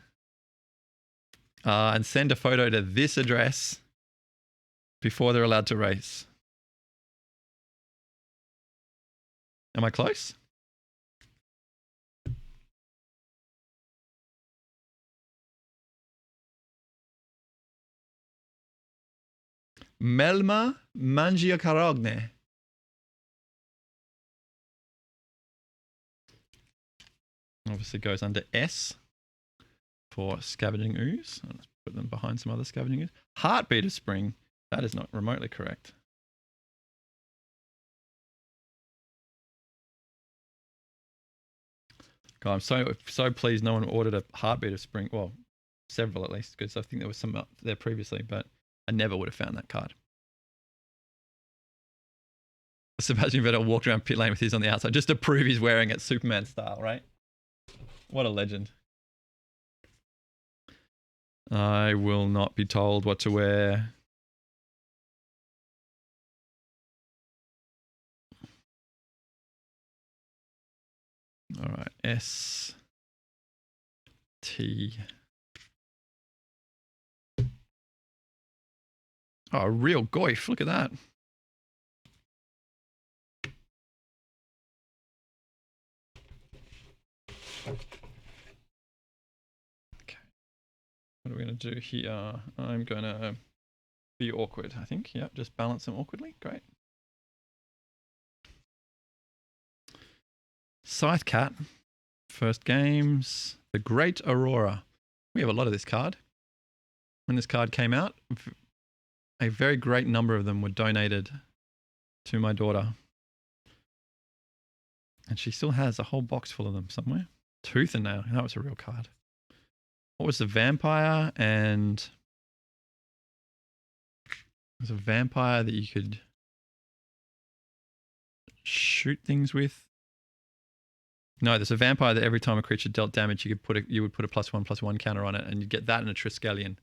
and send a photo to this address before they're allowed to race. Am I close? Melma Mangiacarogne. Obviously goes under S for scavenging ooze. Let's put them behind some other scavenging ooze. Heartbeat of spring. That is not remotely correct. God, I'm so pleased no one ordered a heartbeat of spring. Well, several at least, because I think there was some up there previously, but I never would have found that card. Sebastian Vettel walked around pit lane with his on the outside just to prove he's wearing it Superman style, right? What a legend. I will not be told what to wear. All right, S T. Oh, a real goif. Look at that. Okay. What are we going to do here? I'm going to be awkward, I think. Yep, just balance them awkwardly. Great. Scythe Cat. First games. The Great Aurora. We have a lot of this card. When this card came out, a very great number of them were donated to my daughter. And she still has a whole box full of them somewhere. Tooth and Nail. That was a real card. What was the vampire? And there's a vampire that you could shoot things with. No, there's a vampire that every time a creature dealt damage, you would put a +1/+1 counter on it, and you'd get that in a Triskelion.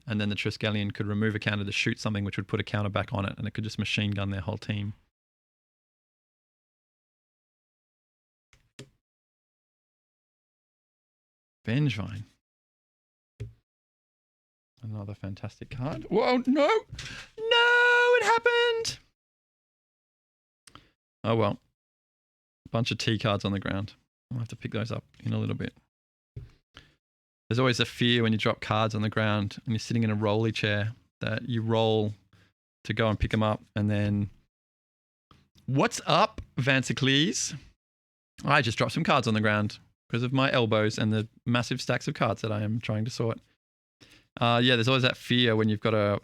And then the Triskelion could remove a counter to shoot something, which would put a counter back on it, and it could just machine gun their whole team. Vengevine. Another fantastic card. Whoa, no! No, it happened! Oh well. A bunch of T cards on the ground. I'll have to pick those up in a little bit. There's always a fear when you drop cards on the ground and you're sitting in a rolly chair that you roll to go and pick them up, and then... What's up, Vancicles? I just dropped some cards on the ground because of my elbows and the massive stacks of cards that I am trying to sort. Yeah, there's always that fear when you've got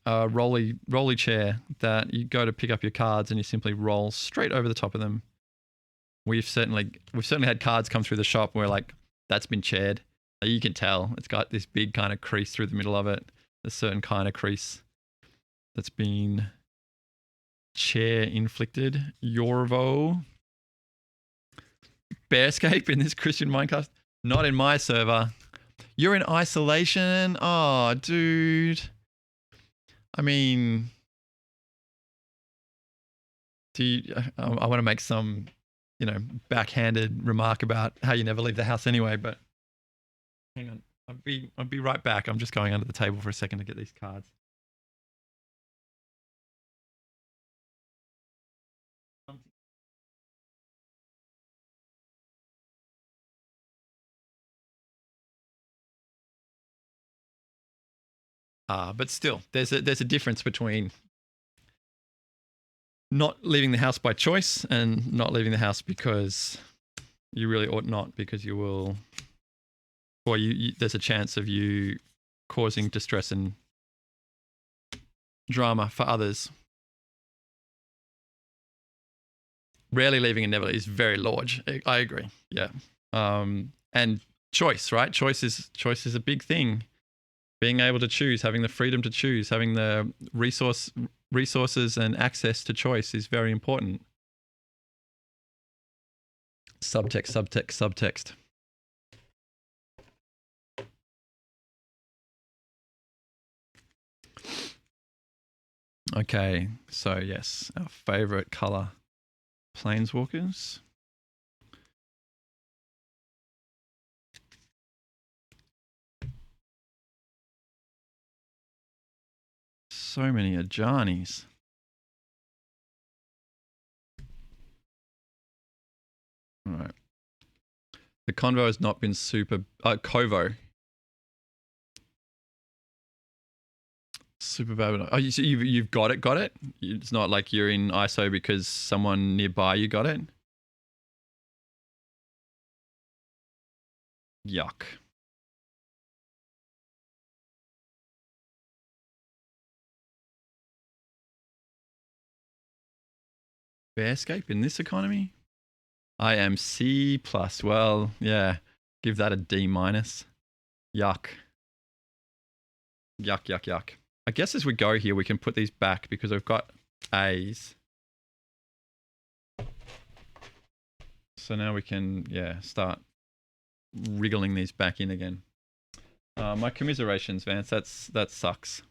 a rolly chair that you go to pick up your cards and you simply roll straight over the top of them. We've certainly had cards come through the shop where like that's been chaired. You can tell it's got this big kind of crease through the middle of it. A certain kind of crease that's been chair inflicted. Yorvo. Bearscape in this Christian Minecraft. Not in my server. You're in isolation? Oh, dude. I mean, I want to make some backhanded remark about how you never leave the house anyway. But hang on, I'll be right back. I'm just going under the table for a second to get these cards. But still, there's a difference between not leaving the house by choice and not leaving the house because you really ought not, because you will, or there's a chance of you causing distress and drama for others. Rarely leaving and never is very large. I agree. Yeah. And choice, right? Choice is a big thing. Being able to choose, having the freedom to choose, having the resources and access to choice is very important. Subtext. Okay, so yes, our favorite color, planeswalkers. So many Ajanis. All right. The convo has not been super. Kovo. Super bad. Oh, you've got it. Got it. It's not like you're in ISO because someone nearby you got it. Yuck. Bearscape in this economy? I am C+. Well, yeah. Give that a D-. Yuck. Yuck. I guess as we go here, we can put these back because I've got A's. So now we can, start wriggling these back in again. My commiserations, Vance. That sucks.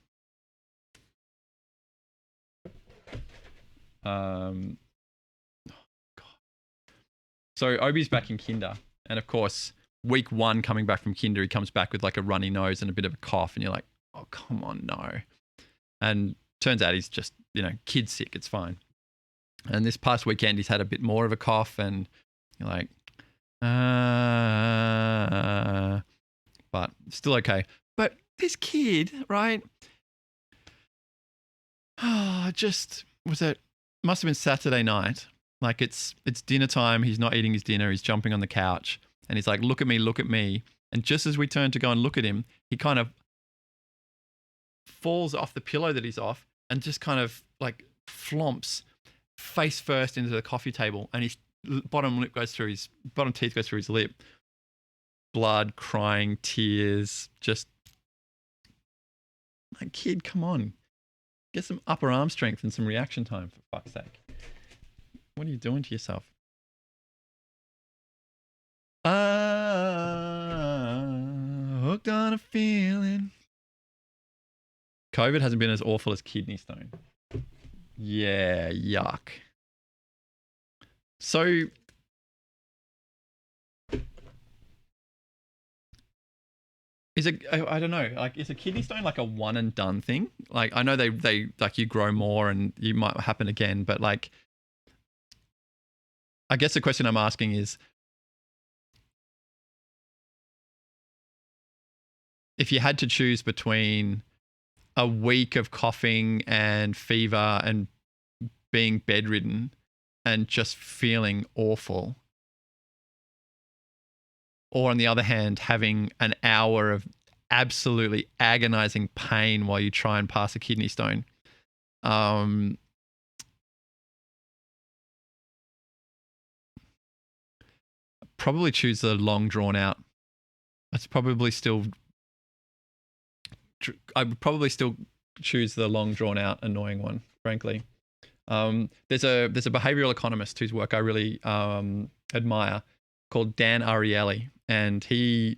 God. So Obi's back in kinder, and of course, week 1 coming back from kinder, he comes back with like a runny nose and a bit of a cough, and you're like, oh, come on, no. And turns out he's just, kid sick. It's fine. And this past weekend, he's had a bit more of a cough, and you're like, but still okay. But this kid, right? Must have been Saturday night. Like it's dinner time. He's not eating his dinner. He's jumping on the couch, and he's like, look at me. And just as we turn to go and look at him, he kind of falls off the pillow that he's off and just kind of like flomps face first into the coffee table, and his bottom teeth goes through his lip. Blood, crying, tears, just like, kid, come on. Get some upper arm strength and some reaction time, for fuck's sake. What are you doing to yourself? Hooked on a feeling. COVID hasn't been as awful as kidney stone. Yeah, yuck. So I don't know, like, is a kidney stone like a one and done thing? Like, I know they like, you grow more and you might happen again, but like, I guess the question I'm asking is, if you had to choose between a week of coughing and fever and being bedridden and just feeling awful, or on the other hand, having an hour of absolutely agonizing pain while you try and pass a kidney stone, probably choose the long drawn out. I would probably still choose the long drawn out annoying one, frankly. There's a behavioral economist whose work I really admire, called Dan Ariely, and he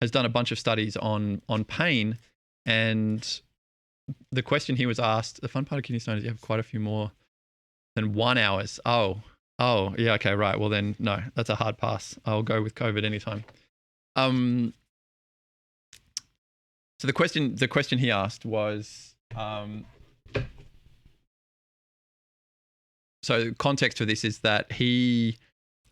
has done a bunch of studies on pain. And the question he was asked, the fun part of kidney stone is you have quite a few more than 1 hours. Oh, Oh, yeah, okay, right. Well then, no, that's a hard pass. I'll go with COVID anytime. Um, so the question he asked was, so context for this is that he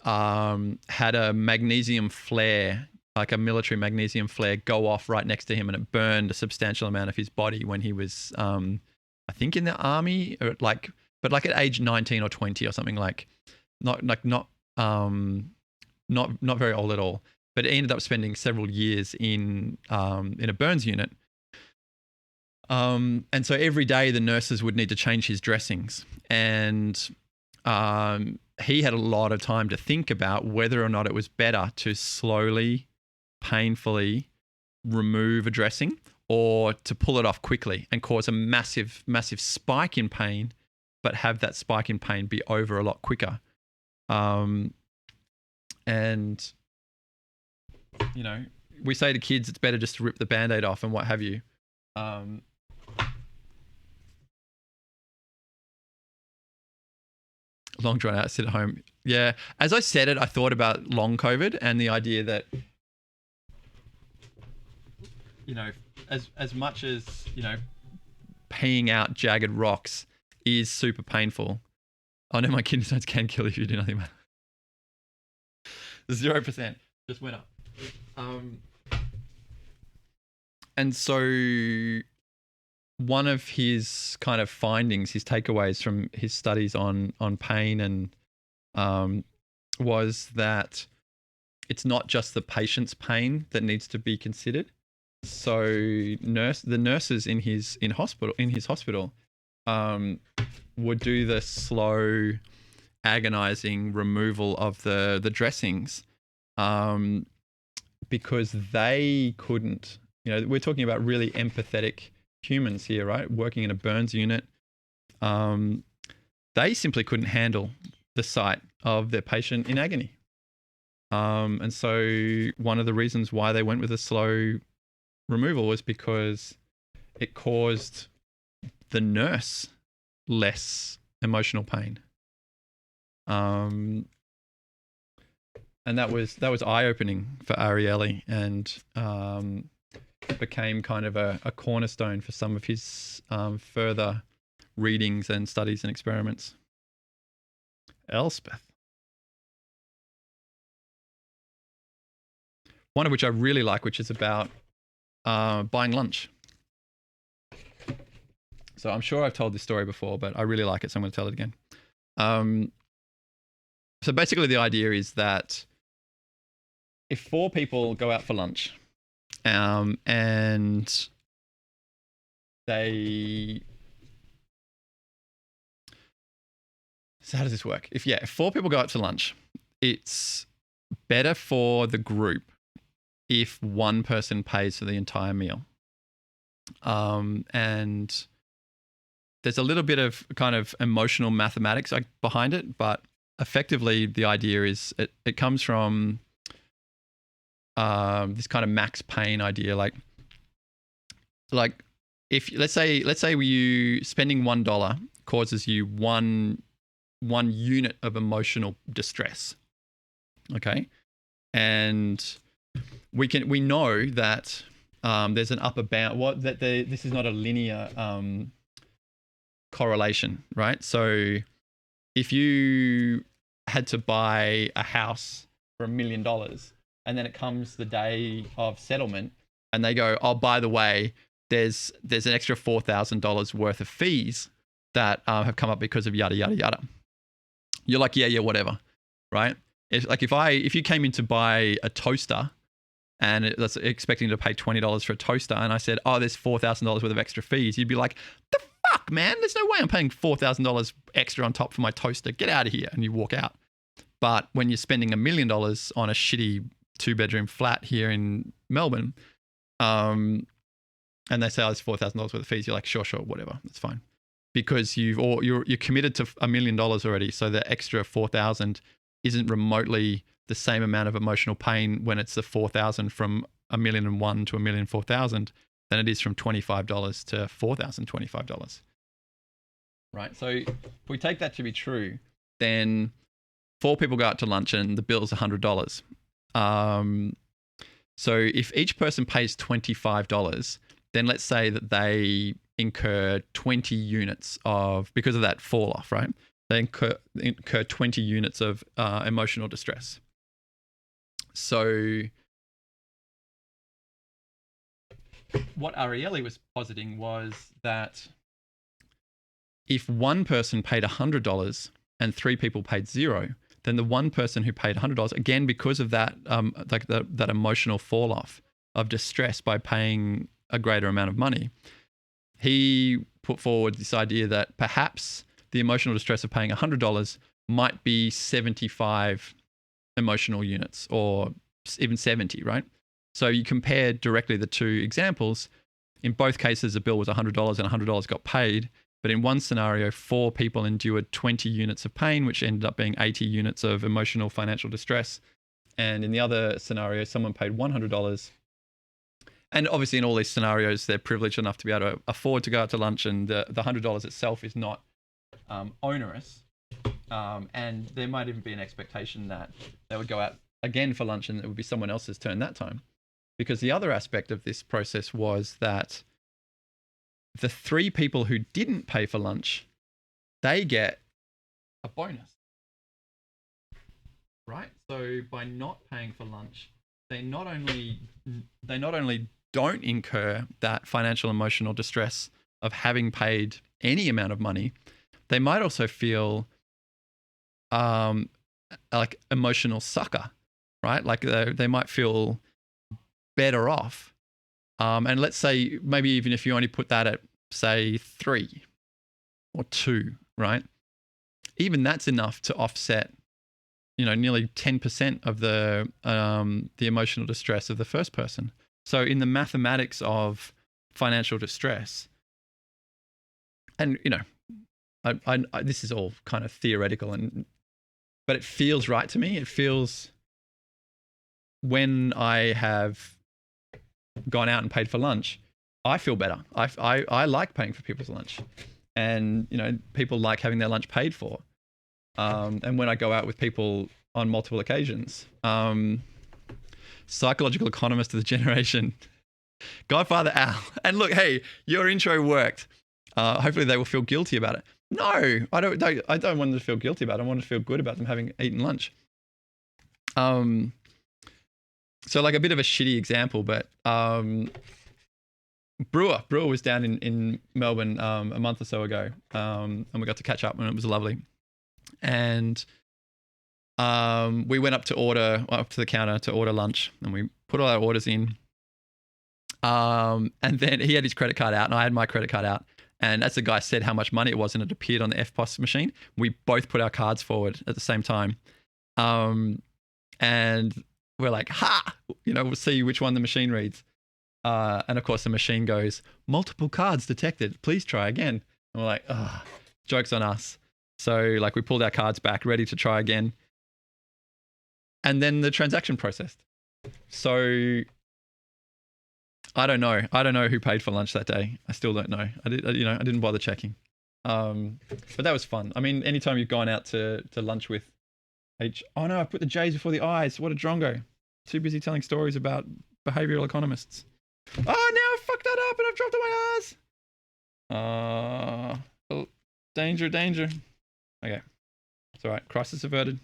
had a magnesium flare, like a military magnesium flare, go off right next to him, and it burned a substantial amount of his body when he was, I think, in the army, or but like at age 19 or 20 or something, like not very old at all. But he ended up spending several years in a burns unit. And so every day the nurses would need to change his dressings, and he had a lot of time to think about whether or not it was better to slowly, painfully remove a dressing, or to pull it off quickly and cause a massive, massive spike in pain, but have that spike in pain be over a lot quicker. And, you know, we say to kids, it's better just to rip the Band-Aid off and what have you. Long drawn out, sit at home. Yeah. As I said it, I thought about long COVID and the idea that, you know, as much as, you know, peeing out jagged rocks is super painful. I know my kidney stones can kill if you do nothing about it. 0% just went up. And so one of his kind of findings, his takeaways from his studies on pain and was that it's not just the patient's pain that needs to be considered. So the nurses in his hospital would do the slow, agonizing removal of the dressings because they couldn't. You know, we're talking about really empathetic humans here, right? Working in a burns unit. They simply couldn't handle the sight of their patient in agony. And so one of the reasons why they went with a slow removal was because it caused the nurse less emotional pain. And that was eye-opening for Ariely, and became kind of a cornerstone for some of his further readings and studies and experiments. Elspeth. One of which I really like, which is about buying lunch. So I'm sure I've told this story before, but I really like it, so I'm going to tell it again. So basically the idea is that if 4 people go out for lunch, and they... So how does this work? If 4 people go out to lunch, it's better for the group if one person pays for the entire meal. And there's a little bit of kind of emotional mathematics behind it, but effectively the idea is it comes from this kind of max pain idea. Like if let's say you spending $1 causes you one unit of emotional distress. Okay. And we know that there's an upper bound. This is not a linear correlation, right? So if you had to buy a house for $1 million, and then it comes the day of settlement, and they go, "Oh, by the way, there's an extra $4,000 worth of fees that have come up because of yada yada yada." You're like, yeah, whatever, right? It's like if you came in to buy a toaster, and that's expecting to pay $20 for a toaster, and I said, "Oh, there's $4,000 worth of extra fees," you'd be like, "The fuck, man? There's no way I'm paying $4,000 extra on top for my toaster. Get out of here!" And you walk out. But when you're spending $1 million on a shitty 2-bedroom flat here in Melbourne, and they say, "Oh, there's $4,000 worth of fees," you're like, sure, whatever, that's fine, because you're committed to $1 million already. So the extra 4,000 isn't remotely the same amount of emotional pain when it's the 4,000 from $1,001,000 to $1,004,000 than it is from $25 to $4,025. Right. So if we take that to be true, then 4 people go out to lunch and the bill's $100. So if each person pays $25, then let's say that they incur 20 units because of that fall off, right? They incur 20 units of emotional distress. So what Ariely was positing was that if one person paid $100 and 3 people paid $0, then the one person who paid $100, again, because of that, that emotional fall off of distress by paying a greater amount of money, he put forward this idea that perhaps the emotional distress of paying $100 might be 75 emotional units, or even 70, right? So you compare directly the two examples. In both cases, the bill was $100 and $100 got paid. But in one scenario, 4 people endured 20 units of pain, which ended up being 80 units of emotional financial distress. And in the other scenario, someone paid $100. And obviously in all these scenarios, they're privileged enough to be able to afford to go out to lunch, and the $100 itself is not onerous. And there might even be an expectation that they would go out again for lunch and it would be someone else's turn that time. Because the other aspect of this process was that the 3 people who didn't pay for lunch, they get a bonus, right? So by not paying for lunch, they not only don't incur that financial emotional distress of having paid any amount of money, they might also feel like emotional sucker, right? Like they might feel better off. And let's say maybe even if you only put that at, say, 3 or 2, right? Even that's enough to offset, nearly 10% of the emotional distress of the first person. So in the mathematics of financial distress, and I this is all kind of theoretical, but it feels right to me. It feels, when I have gone out and paid for lunch, I feel better. I like paying for people's lunch, and people like having their lunch paid for. And when I go out with people on multiple occasions, psychological economist of the generation, Godfather Al. And look, hey, your intro worked. Hopefully they will feel guilty about it. No, I don't want them to feel guilty about it. I want to feel good about them having eaten lunch. So like a bit of a shitty example, but Brewer was down in Melbourne a month or so ago, and we got to catch up, and it was lovely. And we went up to the counter to order lunch, and we put all our orders in. And then he had his credit card out, and I had my credit card out. And as the guy said how much money it was, and it appeared on the FPOS machine, we both put our cards forward at the same time. And we're like, ha! We'll see which one the machine reads. And of course the machine goes, multiple cards detected, please try again. And we're like, joke's on us. So like we pulled our cards back, ready to try again. And then the transaction processed. So I don't know who paid for lunch that day. I still don't know. I didn't bother checking. But that was fun. I mean, anytime you've gone out to lunch with oh no, I put the J's before the I's. What a drongo. Too busy telling stories about behavioral economists. Oh, now I fucked that up and I've dropped on my R's. Oh, danger. Okay. It's all right. Crisis averted.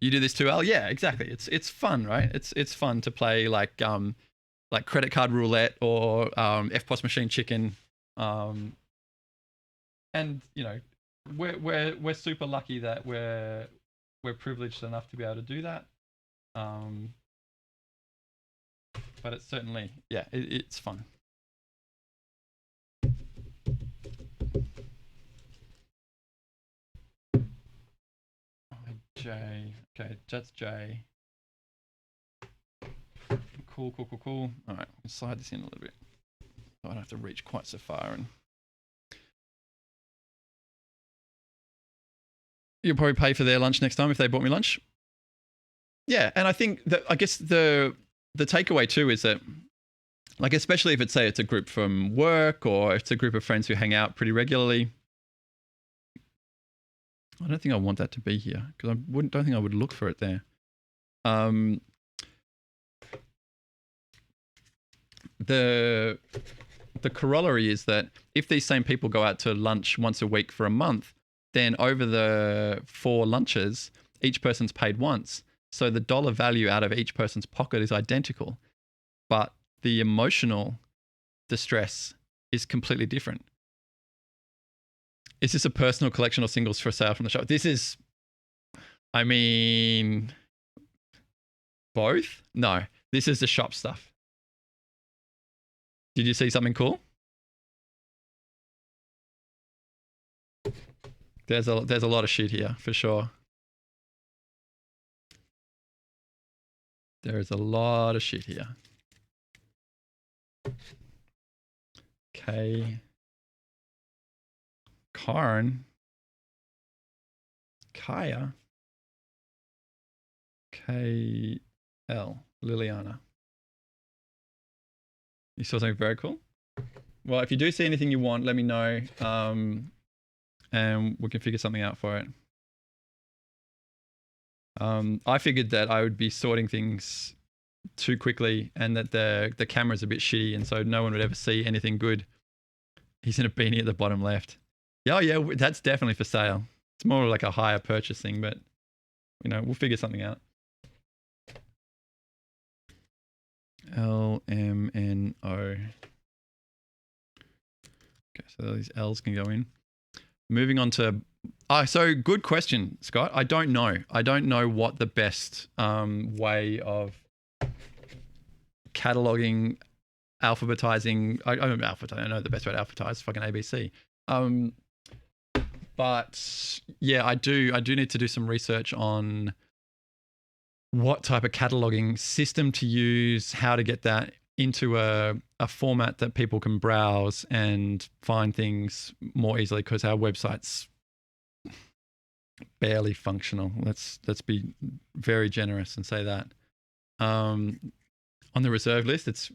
You do this too, Al? Yeah, exactly. It's fun, right? It's fun to play like credit card roulette or FPOS machine chicken. And we're super lucky that we're privileged enough to be able to do that. But it's certainly, it's fun. J. Okay, that's J. Cool. All right, let's slide this in a little bit. I don't have to reach quite so far. And you'll probably pay for their lunch next time if they bought me lunch. Yeah, and I think that, I guess the takeaway too is that, like, especially if it's a group from work or if it's a group of friends who hang out pretty regularly, I don't think I want that to be here because don't think I would look for it there. The corollary is that if these same people go out to lunch once a week for a month, then over the 4 lunches, each person's paid once. So the dollar value out of each person's pocket is identical, but the emotional distress is completely different. Is this a personal collection or singles for sale from the shop? This is, I mean, both? No, this is the shop stuff. Did you see something cool? There's a lot of shit here for sure. There is a lot of shit here. Okay. Karn. Kaya. KL. Liliana. You saw something very cool? Well, if you do see anything you want, let me know. And we can figure something out for it. I figured that I would be sorting things too quickly and that the camera's a bit shitty and so no one would ever see anything good. He's in a beanie at the bottom left. Oh yeah, that's definitely for sale. It's more like a higher purchase thing, but you know, we'll figure something out. LMNO. Okay, so these L's can go in. Moving on to, so good question, Scott. I don't know. I don't know what the best way of cataloging, alphabetizing. I don't know the best way to alphabetize. Fucking ABC. But yeah, I do need to do some research on what type of cataloging system to use, how to get that into a format that people can browse and find things more easily, because our website's barely functional. Let's be very generous and say that. On the reserve list, it's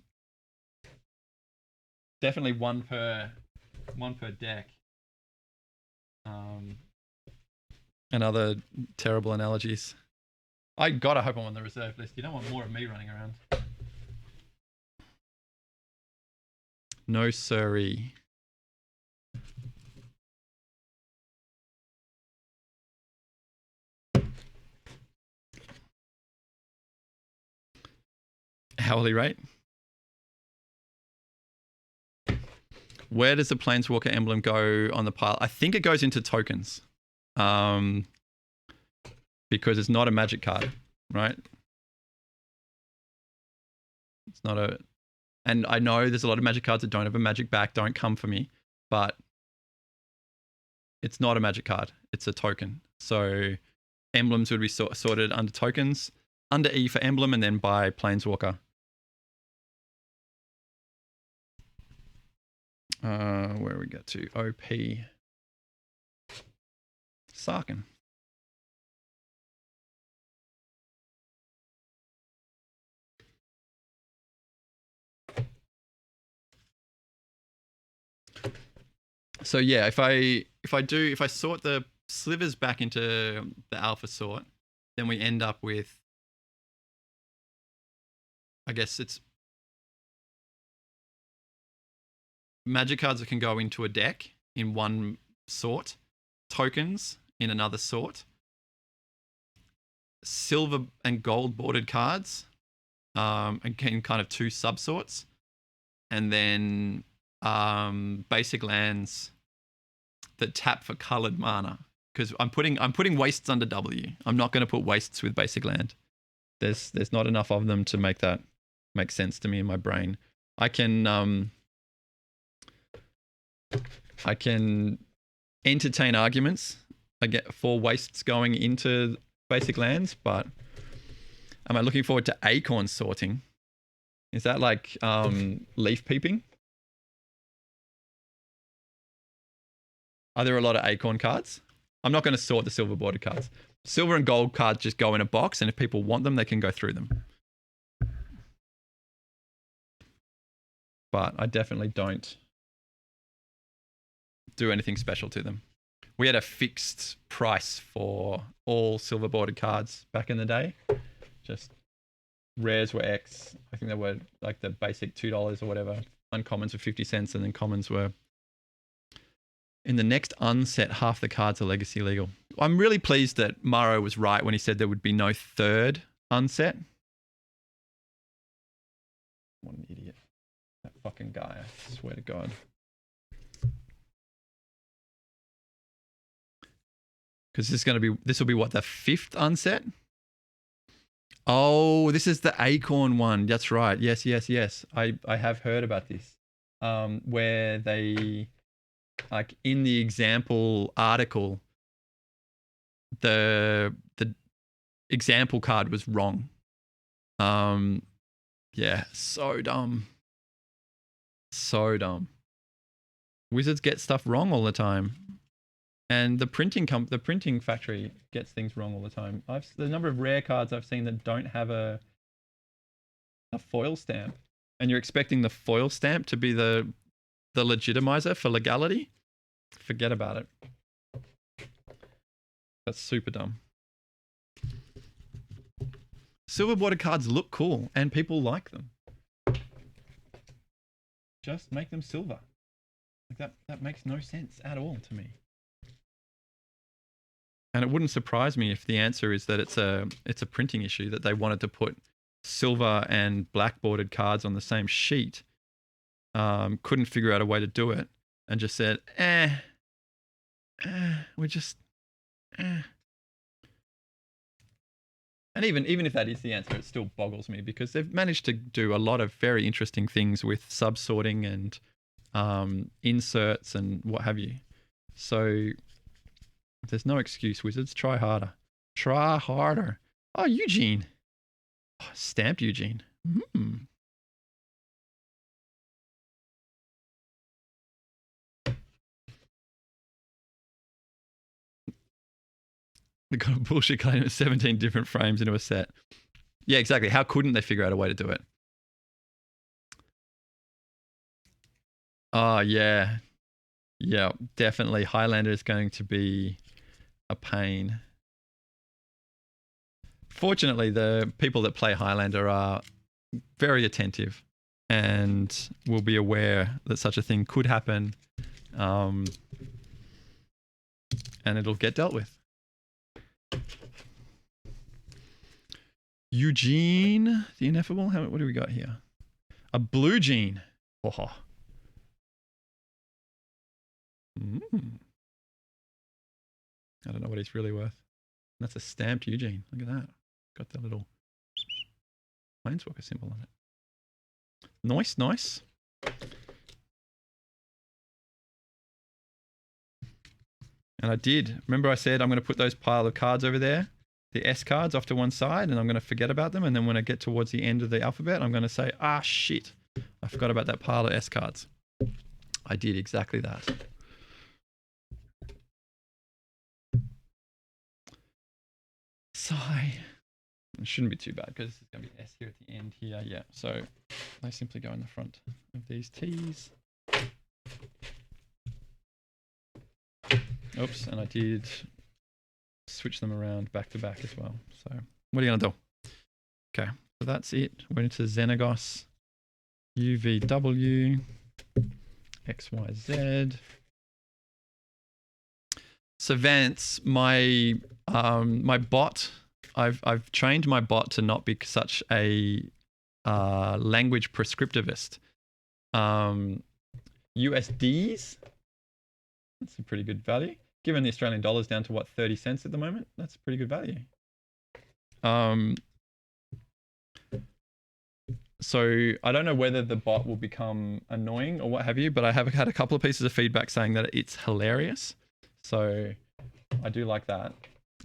definitely one per deck. And other terrible analogies. I gotta hope I'm on the reserve list. You don't want more of me running around. No siree. Hourly rate. Where does the Planeswalker emblem go on the pile? I think it goes into tokens. Because it's not a magic card, right? It's not a... And I know there's a lot of magic cards that don't have a magic back, don't come for me, but it's not a magic card. It's a token. So emblems would be sorted under tokens, under E for emblem, and then by Planeswalker. Where we get to? OP. Sarkin. So yeah, if I sort the slivers back into the alpha sort, then we end up with, I guess it's magic cards that can go into a deck in one sort, tokens in another sort, silver and gold bordered cards, in kind of 2 subsorts, and then basic lands that tap for colored mana. Because I'm putting wastes under W. I'm not going to put wastes with basic land. There's not enough of them to make that make sense to me in my brain. I can entertain arguments for wastes going into basic lands, but am I looking forward to acorn sorting? Is that like leaf peeping? Are there a lot of acorn cards? I'm not going to sort the silver border cards. Silver and gold cards just go in a box, and if people want them, they can go through them. But I definitely don't do anything special to them. We had a fixed price for all silver bordered cards back in the day. Just rares were X. I think they were like the basic $2 or whatever. Uncommons were 50 cents, and then commons were. In the next unset, half the cards are legacy legal. I'm really pleased that Maro was right when he said there would be no third unset. What an idiot. That fucking guy, I swear to God. Because this will be what, the 5th unset? Oh, this is the Acorn one. That's right. Yes. I have heard about this. Where they, like in the example article, the example card was wrong. Yeah, so dumb. So dumb. Wizards get stuff wrong all the time. And the printing factory gets things wrong all the time. The number of rare cards I've seen that don't have a foil stamp, and you're expecting the foil stamp to be the legitimizer for legality. Forget about it. That's super dumb. Silver border cards look cool, and people like them. Just make them silver. Like that makes no sense at all to me. And it wouldn't surprise me if the answer is that it's a printing issue, that they wanted to put silver and black bordered cards on the same sheet, couldn't figure out a way to do it, and just said, we're just, And even if that is the answer, it still boggles me, because they've managed to do a lot of very interesting things with subsorting and inserts and what have you. So there's no excuse, Wizards. Try harder. Try harder. Oh, Eugene. Oh, stamped Eugene. They got a bullshit claim of 17 different frames into a set. Yeah, exactly. How couldn't they figure out a way to do it? Oh, yeah. Yeah, definitely. Highlander is going to be a pain. Fortunately, the people that play Highlander are very attentive and will be aware that such a thing could happen, and it'll get dealt with. Eugene, the ineffable. What do we got here? A blue gene. Oh. I don't know what he's really worth. That's a stamped Eugene. Look at that. Got the little Planeswalker symbol on it. Nice. And I did. Remember I said I'm going to put those pile of cards over there, the S cards, off to one side, and I'm going to forget about them. And then when I get towards the end of the alphabet, I'm going to say, shit, I forgot about that pile of S cards. I did exactly that. Sigh. It shouldn't be too bad, because this is going to be S here at the end here. Yeah, so I simply go in the front of these T's. Oops, and I did switch them around back to back as well. So what are you going to do? Okay, so that's it. We're into Xenagos, UVW, XYZ. So Vance, my bot, I've trained my bot to not be such a language prescriptivist. USDs, that's a pretty good value. Given the Australian dollar's down to what, 30 cents at the moment, that's a pretty good value. So I don't know whether the bot will become annoying or what have you, but I have had a couple of pieces of feedback saying that it's hilarious. So I do like that.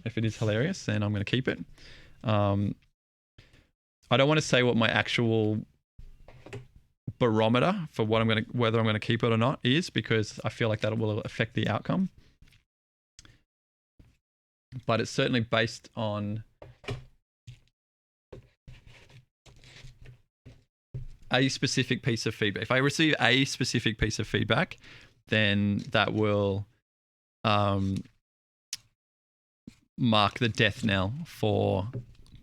If it is hilarious, then I'm going to keep it. I don't want to say what my actual barometer for what whether I'm going to keep it or not is, because I feel like that will affect the outcome. But it's certainly based on a specific piece of feedback. If I receive a specific piece of feedback, then that will mark the death knell for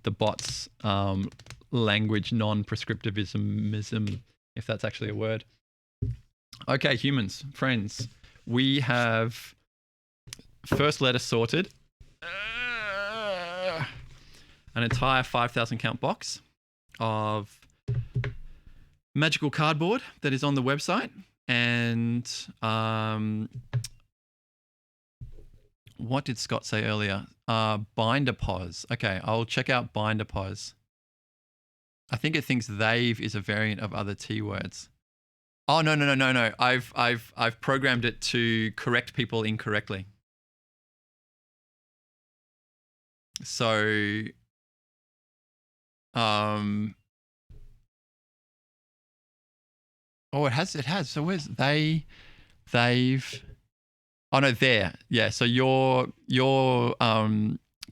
the bots' language non-prescriptivism, if that's actually a word. Okay, humans, friends, we have first letter sorted. An entire 5,000 count box of magical cardboard that is on the website. And what did Scott say earlier? Binder pause. Okay, I'll check out binder pause. I think it thinks they've is a variant of other T words. Oh, no. I've programmed it to correct people incorrectly. So, oh, it has. So where's they've, oh no, there. Yeah. So your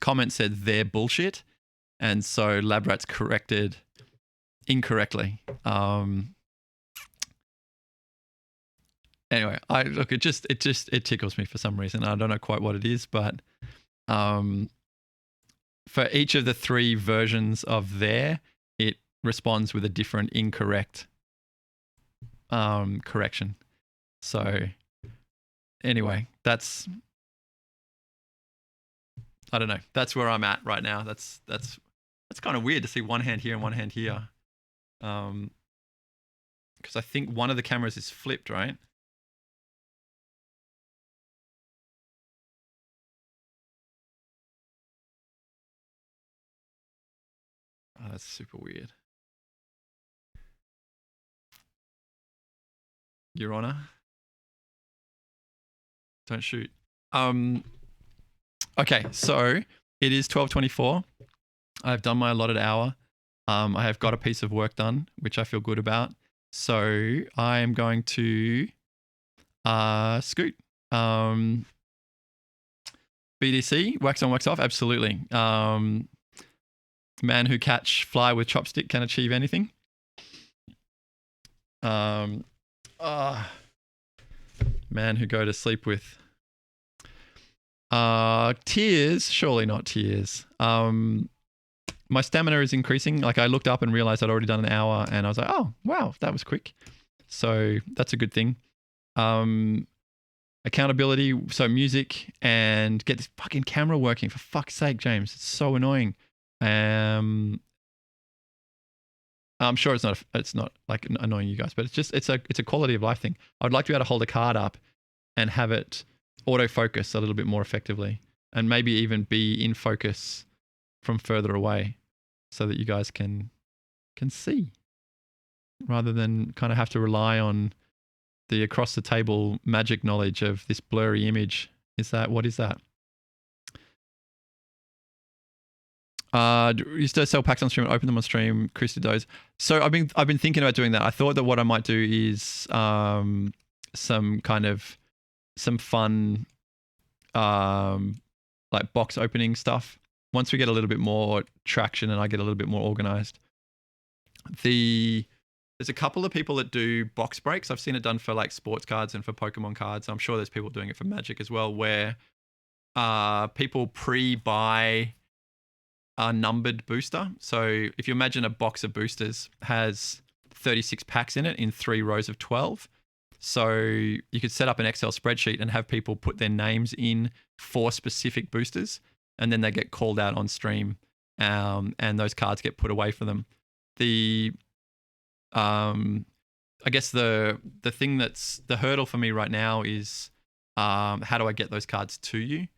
comment said they're bullshit. And so LabRat's corrected incorrectly. Anyway, it tickles me for some reason. I don't know quite what it is, but for each of the 3 versions of there, it responds with a different incorrect correction. So anyway, that's, I don't know. That's where I'm at right now. That's kind of weird to see one hand here and one hand here. Because I think one of the cameras is flipped, right? Oh, that's super weird. Your Honor, don't shoot. Okay, so it is 12:24. I've done my allotted hour. I have got a piece of work done, which I feel good about. So I am going to scoot. BDC, wax on, wax off, absolutely. Man who catch fly with chopstick can achieve anything. Man who go to sleep with tears, surely not tears. My stamina is increasing. Like I looked up and realized I'd already done an hour and I was like, oh, wow, that was quick. So that's a good thing. Accountability, so music, and get this fucking camera working, for fuck's sake, James. It's so annoying. I'm sure it's not like annoying you guys, but it's a quality of life thing. I would like to be able to hold a card up and have it autofocus a little bit more effectively, and maybe even be in focus from further away, so that you guys can see, rather than kind of have to rely on the across the table magic knowledge of this blurry image. What is that? You still sell packs on stream and open them on stream, Chris did those. So I've been thinking about doing that. I thought that what I might do is some fun like box opening stuff. Once we get a little bit more traction and I get a little bit more organized. There's a couple of people that do box breaks. I've seen it done for like sports cards and for Pokemon cards. I'm sure there's people doing it for Magic as well, where people pre-buy a numbered booster. So if you imagine a box of boosters has 36 packs in it in 3 rows of 12. So you could set up an Excel spreadsheet and have people put their names in for specific boosters, and then they get called out on stream, and those cards get put away for them. I guess the thing that's the hurdle for me right now is how do I get those cards to you?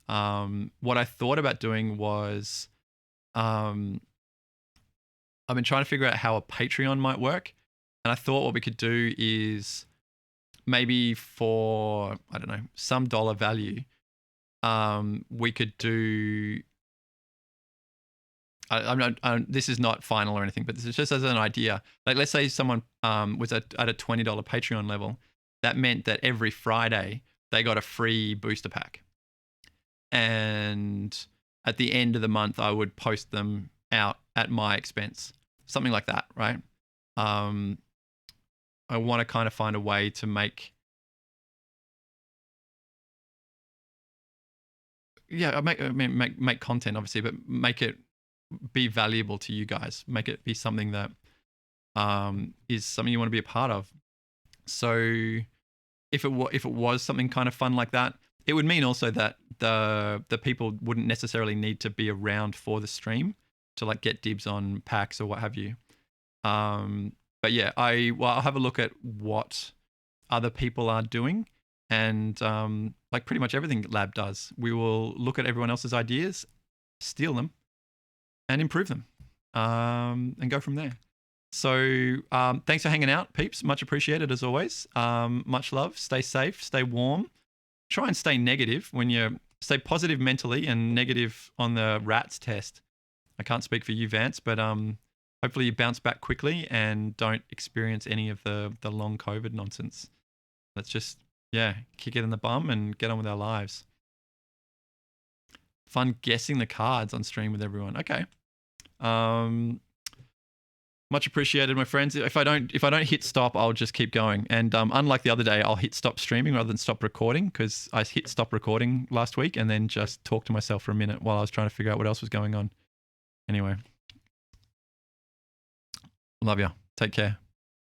What I thought about doing was I've been trying to figure out how a Patreon might work, and I thought what we could do is maybe for, I don't know, some dollar value, we could do, this is not final or anything, but this is just as an idea. Like, let's say someone was at a $20 Patreon level. That meant that every Friday they got a free booster pack. And at the end of the month, I would post them out at my expense. Something like that, right? I want to kind of find a way to make yeah, make content obviously, but make it be valuable to you guys. Make it be something that is something you want to be a part of. So if it was something kind of fun like that, it would mean also that the people wouldn't necessarily need to be around for the stream to like get dibs on packs or what have you. But yeah, I'll have a look at what other people are doing, and like pretty much everything Lab does. We will look at everyone else's ideas, steal them, and improve them, and go from there. So thanks for hanging out, peeps. Much appreciated as always. Much love. Stay safe. Stay warm. Try and stay negative when you stay positive mentally and negative on the RATS test. I can't speak for you, Vance, but hopefully you bounce back quickly and don't experience any of the long COVID nonsense. Let's just, kick it in the bum and get on with our lives. Fun guessing the cards on stream with everyone. Okay. Much appreciated, my friends. If I don't hit stop, I'll just keep going. And unlike the other day, I'll hit stop streaming rather than stop recording, because I hit stop recording last week and then just talked to myself for a minute while I was trying to figure out what else was going on. Anyway, love ya. Take care.